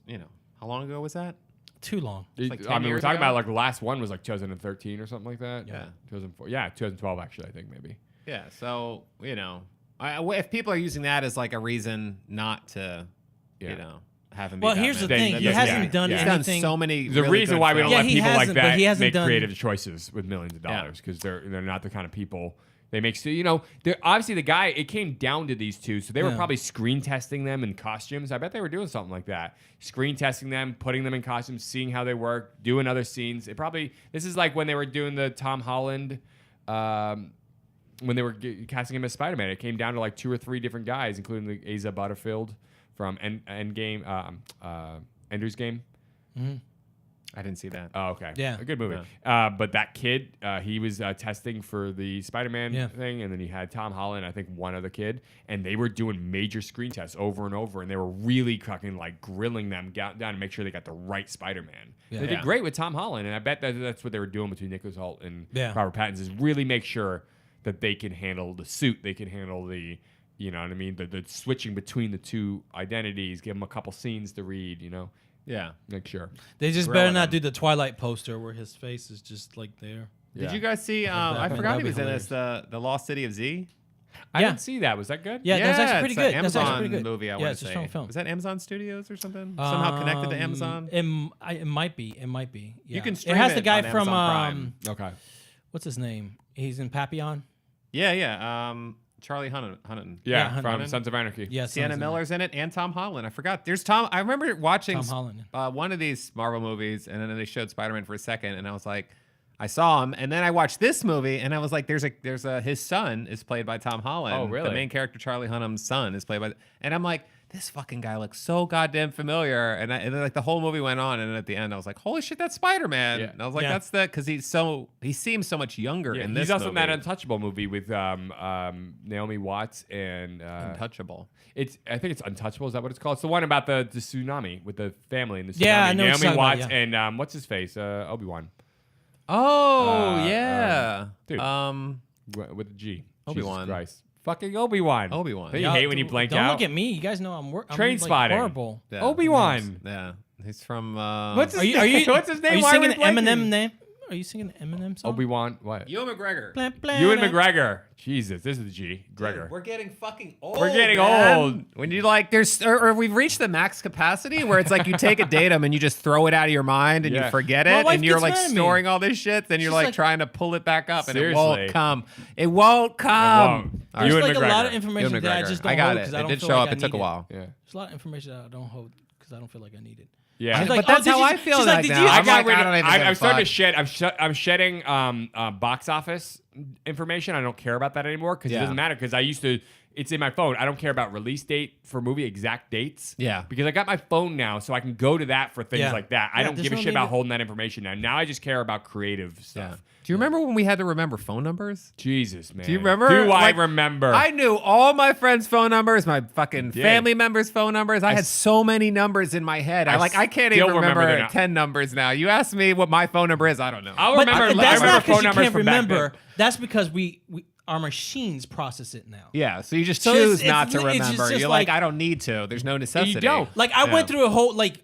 Speaker 7: how long ago was that?
Speaker 5: Too long.
Speaker 7: like 10
Speaker 6: I mean, we're
Speaker 7: years
Speaker 6: talking
Speaker 7: ago?
Speaker 6: about the last one was 2013 or something like that.
Speaker 7: Yeah.
Speaker 6: 2004. Yeah, 2012 actually, I think maybe.
Speaker 7: Yeah. So, if people are using that as like a reason not to,
Speaker 6: Yeah.
Speaker 7: have him be
Speaker 5: Well, here's the
Speaker 7: Batman,
Speaker 5: thing.
Speaker 7: then
Speaker 5: He
Speaker 7: that's
Speaker 5: hasn't
Speaker 7: fine.
Speaker 5: done
Speaker 7: He's
Speaker 5: anything.
Speaker 7: done so many.
Speaker 6: There's a
Speaker 7: really
Speaker 6: reason
Speaker 7: good
Speaker 6: why we don't
Speaker 7: films.
Speaker 5: Yeah,
Speaker 6: let
Speaker 5: he
Speaker 6: people like
Speaker 5: hasn't, but
Speaker 6: that
Speaker 5: he hasn't
Speaker 6: make
Speaker 5: done-
Speaker 6: creative choices with millions of
Speaker 7: Yeah.
Speaker 6: dollars because they're not the kind of people. They make they're obviously the guy. It came down to these two, so they were
Speaker 5: Yeah.
Speaker 6: probably screen testing them in costumes. I bet they were doing something like that, screen testing them, putting them in costumes, seeing how they work, doing other scenes. This is like when they were doing the Tom Holland, when they were casting him as Spider-Man. It came down to like 2 or 3 different guys, including the Asa Butterfield from Endgame, Ender's Game.
Speaker 7: I didn't see that.
Speaker 6: Oh, okay.
Speaker 5: Yeah.
Speaker 6: A good movie. But that kid, he was testing for the Spider-Man
Speaker 5: Yeah.
Speaker 6: thing, and then he had Tom Holland, I think one other kid, and they were doing major screen tests over and over, and they were really fucking like grilling them down to make sure they got the right Spider-Man.
Speaker 5: Yeah.
Speaker 6: They
Speaker 7: Yeah.
Speaker 6: did great with Tom Holland, and I bet that's what they were doing between Nicholas Hoult and
Speaker 5: Yeah.
Speaker 6: Robert Pattinson is really make sure that they can handle the suit, they can handle the, you know what I mean, the switching between the two identities, give them a couple scenes to read,
Speaker 7: Yeah.
Speaker 6: make sure.
Speaker 5: They just
Speaker 7: Grilling
Speaker 5: better not
Speaker 7: him.
Speaker 5: do the Twilight poster where his face is just like there.
Speaker 6: Yeah.
Speaker 7: Did you guys see? I
Speaker 5: That'd
Speaker 7: forgot he
Speaker 5: be
Speaker 7: was in this. The Lost City of Z.
Speaker 6: I
Speaker 5: Yeah.
Speaker 6: didn't see that. Was that good?
Speaker 5: Yeah, that's actually pretty
Speaker 7: it's
Speaker 5: good.
Speaker 7: an
Speaker 5: That's
Speaker 7: Amazon
Speaker 5: actually pretty good.
Speaker 7: movie. I
Speaker 5: Yeah,
Speaker 7: want
Speaker 5: it's
Speaker 7: to
Speaker 5: a
Speaker 7: say.
Speaker 5: strong film.
Speaker 7: Was that Amazon Studios or something? Somehow connected to Amazon.
Speaker 5: It might be. It might be. Yeah.
Speaker 7: You can
Speaker 5: It
Speaker 7: stream
Speaker 5: has
Speaker 7: it
Speaker 5: the guy
Speaker 7: on
Speaker 5: from
Speaker 7: Amazon Prime.
Speaker 6: Okay.
Speaker 5: what's his name? He's in Papillon.
Speaker 7: Yeah. Charlie Hunnam.
Speaker 6: Yeah,
Speaker 5: Yeah,
Speaker 6: from
Speaker 5: Hunnam.
Speaker 6: Sons of Anarchy.
Speaker 5: Yeah,
Speaker 7: Sienna
Speaker 5: Sons of
Speaker 7: Miller's in it, and Tom Holland. I forgot. There's Tom. I remember watching
Speaker 5: Tom Holland.
Speaker 7: one of these Marvel movies, and then they showed Spider-Man for a second, and I was like, I saw him, and then I watched this movie, and I was like, there's a his son is played by Tom Holland.
Speaker 6: Oh, really?
Speaker 7: The main character, Charlie Hunnam's son, is played by, and I'm like, this fucking guy looks so goddamn familiar. And then like the whole movie went on, and then at the end I was like, holy shit, that's Spider-Man.
Speaker 6: Yeah.
Speaker 7: And I was like,
Speaker 5: Yeah.
Speaker 7: that's because he seems so much younger
Speaker 6: Yeah,
Speaker 7: in this
Speaker 6: he's also in
Speaker 7: movie.
Speaker 6: that Untouchable movie with Naomi Watts and
Speaker 7: Untouchable.
Speaker 6: I think it's Untouchable. Is that what it's called? It's the one about the tsunami with the family and the tsunami.
Speaker 5: Yeah, I know what you're
Speaker 6: Naomi
Speaker 5: talking
Speaker 6: Watts
Speaker 5: about, yeah.
Speaker 6: and what's his face? Obi-Wan.
Speaker 7: Oh yeah,
Speaker 6: dude. With a G.
Speaker 7: Obi-Wan.
Speaker 6: Jesus Christ. Fucking Obi-Wan.
Speaker 7: Obi-Wan.
Speaker 6: Don't you
Speaker 5: Y'all-
Speaker 6: hate when you blank
Speaker 5: don't
Speaker 6: out?
Speaker 5: look at me. You guys know I'm
Speaker 6: Train spotting.
Speaker 5: horrible.
Speaker 7: Yeah.
Speaker 6: Obi-Wan.
Speaker 7: Yeah, he's from.
Speaker 6: What's his
Speaker 5: Are you?
Speaker 6: name? What's his name?
Speaker 5: Are you
Speaker 6: Why
Speaker 5: singing
Speaker 6: are we blanking?
Speaker 5: Eminem name? Are you singing an Eminem song?
Speaker 6: Obi-Wan. What?
Speaker 7: Ewan McGregor.
Speaker 5: Blah, blah,
Speaker 6: Ewan
Speaker 5: blah.
Speaker 6: McGregor. Jesus, this is the G. Gregor.
Speaker 7: We're getting fucking old.
Speaker 6: We're getting
Speaker 7: man.
Speaker 6: old.
Speaker 7: When you like, or we've reached the max capacity where it's like you take a datum and you just throw it out of your mind and
Speaker 6: Yeah.
Speaker 7: you forget
Speaker 5: My
Speaker 7: it,
Speaker 5: wife
Speaker 7: and you're
Speaker 5: gets
Speaker 7: like
Speaker 5: mad at me.
Speaker 7: storing all this shit. Then you're
Speaker 5: She's
Speaker 7: like,
Speaker 5: like-
Speaker 7: trying to pull it back up, and it
Speaker 6: Seriously.
Speaker 7: won't come. It won't come.
Speaker 6: won't.
Speaker 5: There's
Speaker 6: Ewan
Speaker 5: like a lot
Speaker 6: McGregor.
Speaker 5: of information
Speaker 7: Ewan
Speaker 5: that I
Speaker 7: McGregor.
Speaker 5: just don't
Speaker 7: I got
Speaker 5: hold
Speaker 7: it.
Speaker 5: because I
Speaker 7: It
Speaker 5: don't
Speaker 7: did
Speaker 5: feel
Speaker 7: show
Speaker 5: like
Speaker 7: up.
Speaker 5: I
Speaker 7: It took a
Speaker 5: need
Speaker 7: while.
Speaker 6: Yeah.
Speaker 5: There's a lot of information that I don't hold because I don't feel like I need it.
Speaker 6: Yeah.
Speaker 5: She's
Speaker 7: But
Speaker 5: like,
Speaker 7: that's
Speaker 5: did
Speaker 7: how
Speaker 5: you-
Speaker 7: I feel
Speaker 5: she's
Speaker 7: like
Speaker 5: did
Speaker 7: now.
Speaker 5: you-
Speaker 7: I'm
Speaker 6: got
Speaker 7: like,
Speaker 6: rid
Speaker 7: I
Speaker 6: of-
Speaker 7: don't even give a
Speaker 6: I'm starting to
Speaker 7: fuck.
Speaker 6: shed. I'm shedding box office information. I don't care about that anymore because it
Speaker 7: Yeah.
Speaker 6: doesn't matter. Because I used to. It's in my phone. I don't care about release date for movie exact dates.
Speaker 7: Yeah.
Speaker 6: Because I got my phone now, so I can go to that for things
Speaker 5: Yeah.
Speaker 6: like that. I
Speaker 5: Yeah,
Speaker 6: don't
Speaker 5: there's
Speaker 6: give a
Speaker 5: no
Speaker 6: shit
Speaker 5: need
Speaker 6: about
Speaker 5: to-
Speaker 6: holding that information now. Now I just care about creative
Speaker 7: Yeah.
Speaker 6: stuff.
Speaker 7: Do you remember when we had to remember phone numbers?
Speaker 6: Jesus, man.
Speaker 7: Do you remember?
Speaker 6: Do I
Speaker 7: Like,
Speaker 6: remember?
Speaker 7: I knew all my friends' phone numbers, my fucking
Speaker 6: did.
Speaker 7: family members' phone numbers. I had so many numbers in my head. I can't
Speaker 6: still
Speaker 7: even
Speaker 6: remember
Speaker 7: remember
Speaker 6: their
Speaker 7: 10 numbers now. You ask me what my phone number is, I don't know.
Speaker 6: I'll
Speaker 5: But
Speaker 6: remember. I
Speaker 5: that's
Speaker 6: remember
Speaker 5: not
Speaker 6: phone
Speaker 5: because you
Speaker 6: numbers
Speaker 5: can't
Speaker 6: from back
Speaker 5: remember.
Speaker 6: then.
Speaker 5: That's because we our machines process it now.
Speaker 7: Yeah, so you just
Speaker 5: So
Speaker 7: choose
Speaker 5: it's-
Speaker 7: not to
Speaker 5: it's
Speaker 7: remember.
Speaker 5: just
Speaker 7: You're
Speaker 5: like-
Speaker 7: like, I don't need to. There's no necessity.
Speaker 6: don't.
Speaker 5: Like I
Speaker 7: Yeah.
Speaker 5: went through a whole like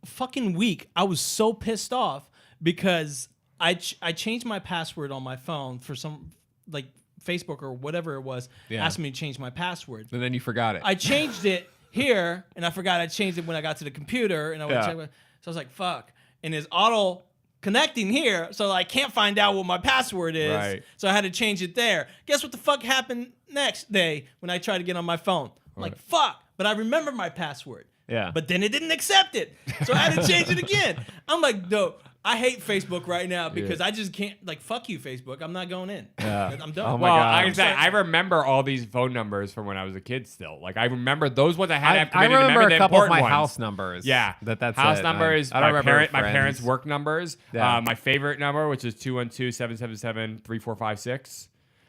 Speaker 5: fucking week. I was so pissed off because I changed my password on my phone for some like Facebook or whatever it was.
Speaker 7: Yeah.
Speaker 5: Asked me to change my password.
Speaker 7: And then you forgot it.
Speaker 5: I changed it here, and I forgot I changed it when I got to the computer, and I went
Speaker 7: Yeah.
Speaker 5: check my, so I was like, "Fuck!" And it's auto connecting here, so I can't find out what my password is.
Speaker 6: Right.
Speaker 5: So I had to change it there. Guess what the fuck happened next day when I tried to get on my phone? I'm like, "Fuck!" But I remember my password.
Speaker 7: Yeah.
Speaker 5: But then it didn't accept it, so I had to change it again. I'm like, "No." I hate Facebook right now because I just can't, like, fuck you, Facebook. I'm not going in.
Speaker 7: Yeah.
Speaker 5: I'm done.
Speaker 7: Oh my
Speaker 6: Well,
Speaker 7: God.
Speaker 6: I remember all these phone numbers from when I was a kid. Still, like I remember those ones I had. to have
Speaker 7: I
Speaker 6: committed.
Speaker 7: remember a
Speaker 6: the
Speaker 7: couple of my
Speaker 6: important ones.
Speaker 7: house numbers.
Speaker 6: Yeah,
Speaker 7: That's
Speaker 6: house
Speaker 7: it.
Speaker 6: numbers.
Speaker 7: I don't remember
Speaker 6: my
Speaker 7: friends.
Speaker 6: parents' work numbers.
Speaker 7: Yeah.
Speaker 6: My favorite number, which is 212-777-3456.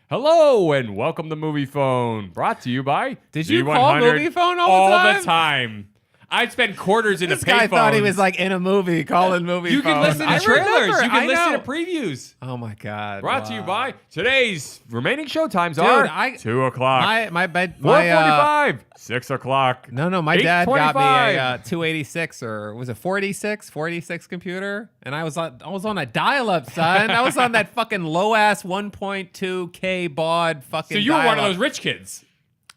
Speaker 6: Hello and welcome to Movie Phone, brought to you by
Speaker 7: Did you
Speaker 6: Z100
Speaker 7: call Movie Phone all the time?
Speaker 6: I'd spend quarters in
Speaker 7: This
Speaker 6: a
Speaker 7: guy
Speaker 6: payphone.
Speaker 7: thought he was like in a movie, calling movie
Speaker 6: You can
Speaker 7: phone.
Speaker 6: listen to
Speaker 7: I
Speaker 6: trailers.
Speaker 7: remember,
Speaker 6: You can
Speaker 7: I
Speaker 6: listen
Speaker 7: know.
Speaker 6: to previews.
Speaker 7: Oh my God.
Speaker 6: Brought to you by today's remaining show times
Speaker 7: Dude,
Speaker 6: are
Speaker 7: I-
Speaker 6: 2 o'clock.
Speaker 7: My bed.
Speaker 6: 4:45, 6 o'clock.
Speaker 7: No, my dad got me a
Speaker 6: 8:25.
Speaker 7: 286 or was it 46 computer, and I was on a dial-up, son. I was on that fucking low ass 1.2K baud fucking.
Speaker 6: So you were one of
Speaker 7: dial-up.
Speaker 6: those rich kids.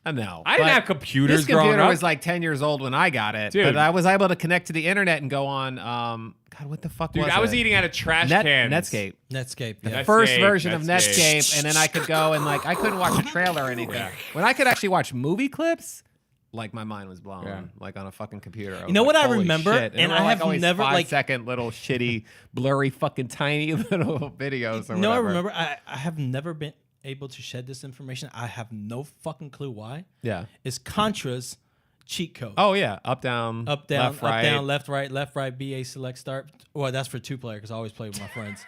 Speaker 7: No,
Speaker 6: I didn't
Speaker 7: but
Speaker 6: have computers
Speaker 7: This
Speaker 6: growing
Speaker 7: computer
Speaker 6: up.
Speaker 7: was like 10 years old when I got it,
Speaker 6: Dude.
Speaker 7: but I was able to connect to the internet and go on. God, what the fuck
Speaker 6: Dude,
Speaker 7: was
Speaker 6: I was
Speaker 7: it?
Speaker 6: eating out of trash cans.
Speaker 7: Netscape.
Speaker 5: Netscape. Yeah.
Speaker 6: Netscape,
Speaker 7: First version of
Speaker 6: Netscape.
Speaker 7: Netscape, and then I could go and like I couldn't watch a trailer or anything. When I could actually watch movie clips, like my mind was blown,
Speaker 6: Yeah.
Speaker 7: like on a fucking computer.
Speaker 5: You know what I
Speaker 7: Holy
Speaker 5: remember?
Speaker 7: shit.
Speaker 5: And
Speaker 7: they
Speaker 5: I
Speaker 7: were,
Speaker 5: have
Speaker 7: always
Speaker 5: never,
Speaker 7: 5-second little shitty, blurry, fucking tiny little videos. Or
Speaker 5: No, I
Speaker 7: whatever.
Speaker 5: remember. I have never been able to shed this information. I have no fucking clue why.
Speaker 7: Yeah.
Speaker 5: It's Contra's cheat code.
Speaker 7: Oh yeah, up down,
Speaker 5: Up, down,
Speaker 7: left, right.
Speaker 5: up, down, left, right, BA, select, start. Well, that's for 2-player because I always play with my friends.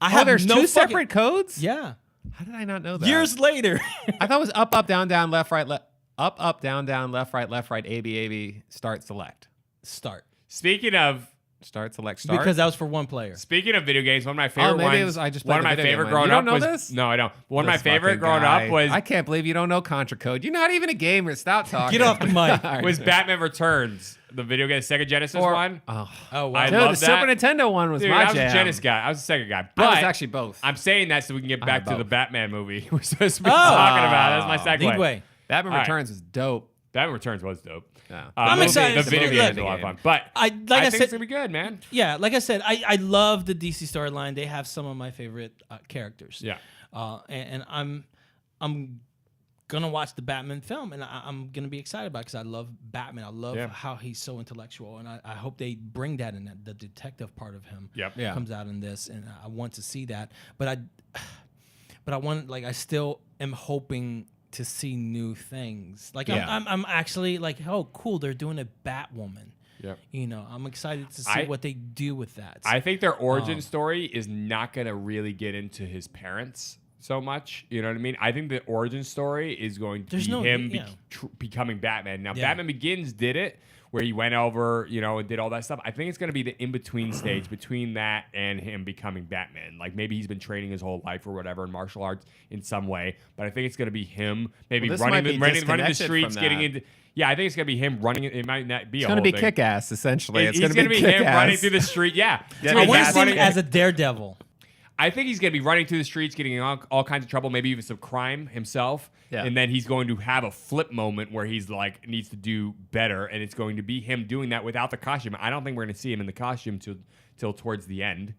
Speaker 5: I
Speaker 7: Oh,
Speaker 5: have
Speaker 7: there's
Speaker 5: no
Speaker 7: two
Speaker 5: fucking-
Speaker 7: separate codes.
Speaker 5: Yeah.
Speaker 7: How did I not know that?
Speaker 5: Years later.
Speaker 7: I thought it was up, down, left, right, up, down, left, right, A, B, start, select.
Speaker 5: Start.
Speaker 6: Speaking of
Speaker 7: Start.
Speaker 5: Because that was for 1 player.
Speaker 6: Speaking of video games, one of my favorite
Speaker 7: maybe
Speaker 6: ones.
Speaker 7: it was- I just
Speaker 6: one of
Speaker 7: played
Speaker 6: my
Speaker 7: the video
Speaker 6: favorite
Speaker 7: game.
Speaker 6: growing
Speaker 7: You don't
Speaker 6: up
Speaker 7: know
Speaker 6: was
Speaker 7: this?
Speaker 6: no, I don't. One of my
Speaker 7: This
Speaker 6: favorite
Speaker 7: fucking
Speaker 6: growing
Speaker 7: guy.
Speaker 6: up was
Speaker 7: I can't believe you don't know Contra Code. You're not even a gamer. Stop talking.
Speaker 5: Get off the mic.
Speaker 6: was Batman Returns, the video game, Sega Genesis one.
Speaker 5: Oh,
Speaker 6: I
Speaker 5: wow.
Speaker 7: Dude,
Speaker 6: love
Speaker 7: the Super
Speaker 6: that.
Speaker 7: Nintendo one was
Speaker 6: Dude,
Speaker 7: my
Speaker 6: I was
Speaker 7: jam.
Speaker 6: a Genesis guy. I was a Sega guy.
Speaker 7: I
Speaker 6: But
Speaker 7: was actually both.
Speaker 6: I'm saying that so we can get back to
Speaker 7: both.
Speaker 6: the Batman movie we're supposed to be talking about. That's my segue.
Speaker 5: Lead way.
Speaker 7: Batman
Speaker 6: All right.
Speaker 7: Returns was dope.
Speaker 6: Batman Returns was dope.
Speaker 7: Yeah.
Speaker 5: I'm
Speaker 6: movie-
Speaker 5: excited
Speaker 6: The
Speaker 5: to
Speaker 6: video
Speaker 5: see
Speaker 6: game
Speaker 5: it.
Speaker 6: is a lot of fun. But
Speaker 5: I
Speaker 6: think
Speaker 5: said,
Speaker 6: it's gonna be good, man.
Speaker 5: yeah, like I said, I love the DC storyline. They have some of my favorite characters.
Speaker 6: Yeah.
Speaker 5: And I'm gonna watch the Batman film, and I'm gonna be excited about it because I love Batman. I love
Speaker 6: Yeah.
Speaker 5: how he's so intellectual, and I hope they bring that in. That the detective part of him
Speaker 6: Yep.
Speaker 7: Yeah.
Speaker 5: comes out in this, and I want to see that. But I want, like, I still am hoping to see new things. Like
Speaker 7: Yeah.
Speaker 5: I'm actually like, oh, cool, they're doing a Batwoman.
Speaker 6: Yep.
Speaker 5: You know, I'm excited to see what they do with that.
Speaker 6: I think their origin story is not going to really get into his parents so much. You know what I mean? I think the origin story is going to be him becoming Batman. Now, Batman Begins did it, where he went over, you know, and did all that stuff. I think it's going to be the in-between stage between that and him becoming Batman. Like, maybe he's been training his whole life or whatever in martial arts in some way, but I think it's going to be him maybe running the streets, getting into... Yeah, I think it's going to be him running. It might not be
Speaker 7: It's going to be Kick-Ass, essentially.
Speaker 6: It's going to be him running through the street. Yeah.
Speaker 5: I want to see him as a daredevil.
Speaker 6: I think he's going to be running through the streets, getting in all kinds of trouble, maybe even some crime himself. Yeah. And then he's going to have a flip moment where he's like, needs to do better. And it's going to be him doing that without the costume. I don't think we're going to see him in the costume till towards the end.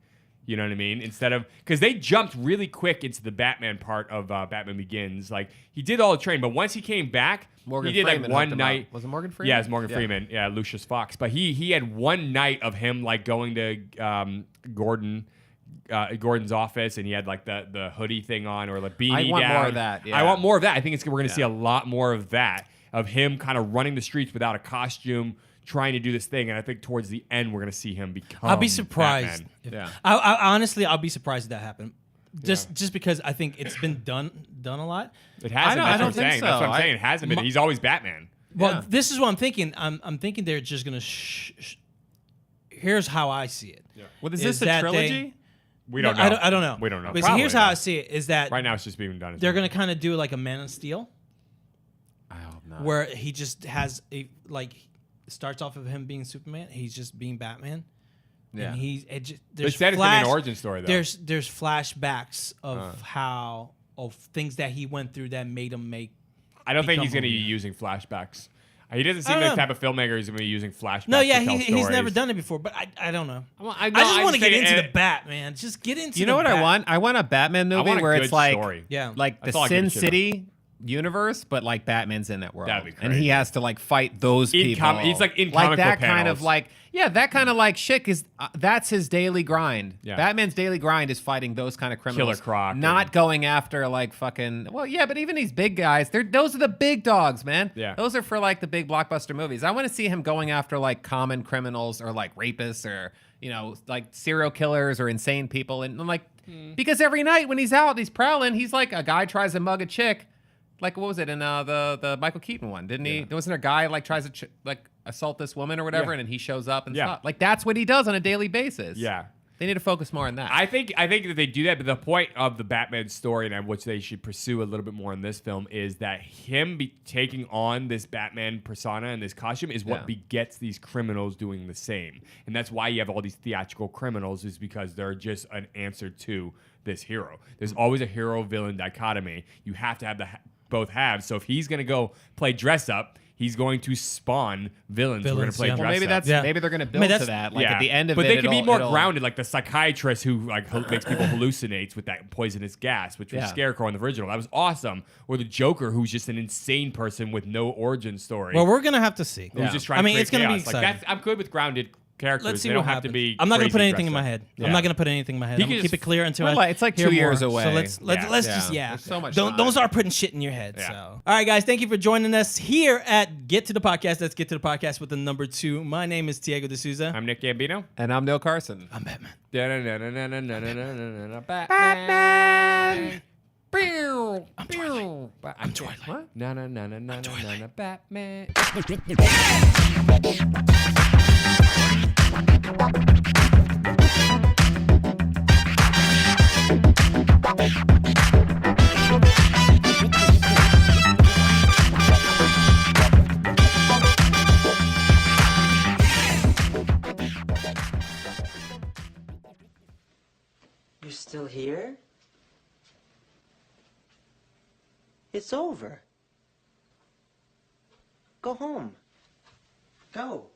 Speaker 6: You know what I mean? Instead of, because they jumped really quick into the Batman part of Batman Begins. Like, he did all the training, but once he came back,
Speaker 7: Morgan
Speaker 6: he did
Speaker 7: Freeman
Speaker 6: like one night.
Speaker 7: Was it Morgan Freeman?
Speaker 6: Yeah, it was Morgan Freeman. Yeah, Lucius Fox. But he had one night of him like going to Gordon's office, and he had like the hoodie thing on, or like beanie down.
Speaker 7: I want more of that. Yeah.
Speaker 6: I want more of that. I think we're going to see a lot more of that, of him kind of running the streets without a costume, trying to do this thing. And I think towards the end, we're going to see him become
Speaker 5: I'll be surprised.
Speaker 6: Batman.
Speaker 5: I honestly, I'll be surprised if that happened. Just because I think it's been done a lot.
Speaker 6: It hasn't.
Speaker 7: I don't
Speaker 6: That's what I'm saying.
Speaker 7: think so.
Speaker 6: That's what I'm saying. It hasn't been. He's always Batman.
Speaker 5: Well, this is what I'm thinking. I'm thinking they're just gonna. Here's how I see it.
Speaker 7: Well, is this a trilogy?
Speaker 6: We don't know.
Speaker 5: I don't know.
Speaker 6: We don't know.
Speaker 5: But
Speaker 6: Probably
Speaker 5: here's how I see it: is that
Speaker 6: right now it's just being done.
Speaker 5: They're gonna kind of do like a Man of Steel,
Speaker 7: I hope not.
Speaker 5: where he just has a starts off of him being Superman. He's just being Batman.
Speaker 7: Yeah.
Speaker 5: And
Speaker 6: They said it's gonna be an origin story though.
Speaker 5: There's flashbacks of things that he went through that made him make.
Speaker 6: I don't think he's going to be using flashbacks. He doesn't seem like the type of filmmaker who's going to be using flashbacks.
Speaker 5: No, yeah,
Speaker 6: to tell
Speaker 5: he's never
Speaker 6: stories.
Speaker 5: done it before, but I don't know.
Speaker 6: I
Speaker 5: just want to get into the Batman. Just get into.
Speaker 7: You know what I want? I want a Batman movie
Speaker 6: want a
Speaker 7: where
Speaker 6: good
Speaker 7: it's like,
Speaker 6: story.
Speaker 7: like the
Speaker 6: That's all I give
Speaker 7: Sin
Speaker 6: a shit
Speaker 7: City universe, but like Batman's in that world,
Speaker 6: That'd be
Speaker 7: and
Speaker 6: crazy.
Speaker 7: he has to like fight those people.
Speaker 6: He's like in
Speaker 7: like
Speaker 6: comic
Speaker 7: that
Speaker 6: book
Speaker 7: kind of
Speaker 6: panels.
Speaker 7: like that kind of like shit. Because that's his daily grind.
Speaker 6: Yeah.
Speaker 7: Batman's daily grind is fighting those kind of criminals.
Speaker 6: Killer Croc
Speaker 7: not going after like fucking. Well, yeah, but even these big guys, those are the big dogs, man.
Speaker 6: Yeah.
Speaker 7: Those are for like the big blockbuster movies. I want to see him going after like common criminals or like rapists or like serial killers or insane people, and like because every night when he's out, he's prowling. He's like a guy tries to mug a chick. Like, what was it in the Michael Keaton one? Didn't he? There wasn't a guy like tries to assault this woman or whatever, and then he shows up and stuff. Like, that's what he does on a daily basis.
Speaker 6: Yeah.
Speaker 7: They need to focus more on that.
Speaker 6: I think that they do that, but the point of the Batman story, and which they should pursue a little bit more in this film, is that him taking on this Batman persona and this costume is what begets these criminals doing the same. And that's why you have all these theatrical criminals, is because they're just an answer to this hero. There's always a hero-villain dichotomy. You have to have both halves. So if he's going to go play dress up, he's going to spawn villains who are going to play dress
Speaker 7: well, maybe
Speaker 6: up.
Speaker 7: maybe they're going to build to that. Like at the end of
Speaker 6: but
Speaker 7: it,
Speaker 6: they can be more
Speaker 7: it'll-
Speaker 6: grounded, like the psychiatrist who like makes people hallucinates with that poisonous gas, which was Scarecrow in the original. That was awesome. Or the Joker, who's just an insane person with no origin story.
Speaker 5: Well, we're gonna have to see.
Speaker 6: Who's just trying to create
Speaker 5: it's gonna be
Speaker 6: chaos. Like
Speaker 5: exciting.
Speaker 6: I'm good with grounded characters.
Speaker 5: Let's see
Speaker 6: they
Speaker 5: what
Speaker 6: don't have
Speaker 5: happens.
Speaker 6: to be.
Speaker 5: I'm not gonna put
Speaker 6: crazy
Speaker 5: anything in my
Speaker 6: dressed
Speaker 5: head.
Speaker 6: up.
Speaker 5: I'm not gonna put anything in my head.
Speaker 6: He
Speaker 5: I'm gonna
Speaker 6: can
Speaker 5: keep
Speaker 6: just-
Speaker 5: it clear until
Speaker 7: it's like
Speaker 5: hear
Speaker 7: 2 years
Speaker 5: more.
Speaker 7: away.
Speaker 5: So let's
Speaker 6: Yeah.
Speaker 5: just
Speaker 7: There's so much
Speaker 5: don't
Speaker 7: time.
Speaker 5: start putting shit in your head.
Speaker 6: Yeah.
Speaker 5: So all right, guys, thank you for joining us here at Get to the Podcast. Let's get to the podcast with the number 2. My name is Diego D'Souza.
Speaker 6: I'm Nick Gambino.
Speaker 7: And I'm Neil Carson.
Speaker 5: I'm Batman.
Speaker 6: Batman.
Speaker 5: I'm Twilight. I'm Twilight.
Speaker 6: What? I'm Batman.
Speaker 3: You're still here? It's over. Go home. Go.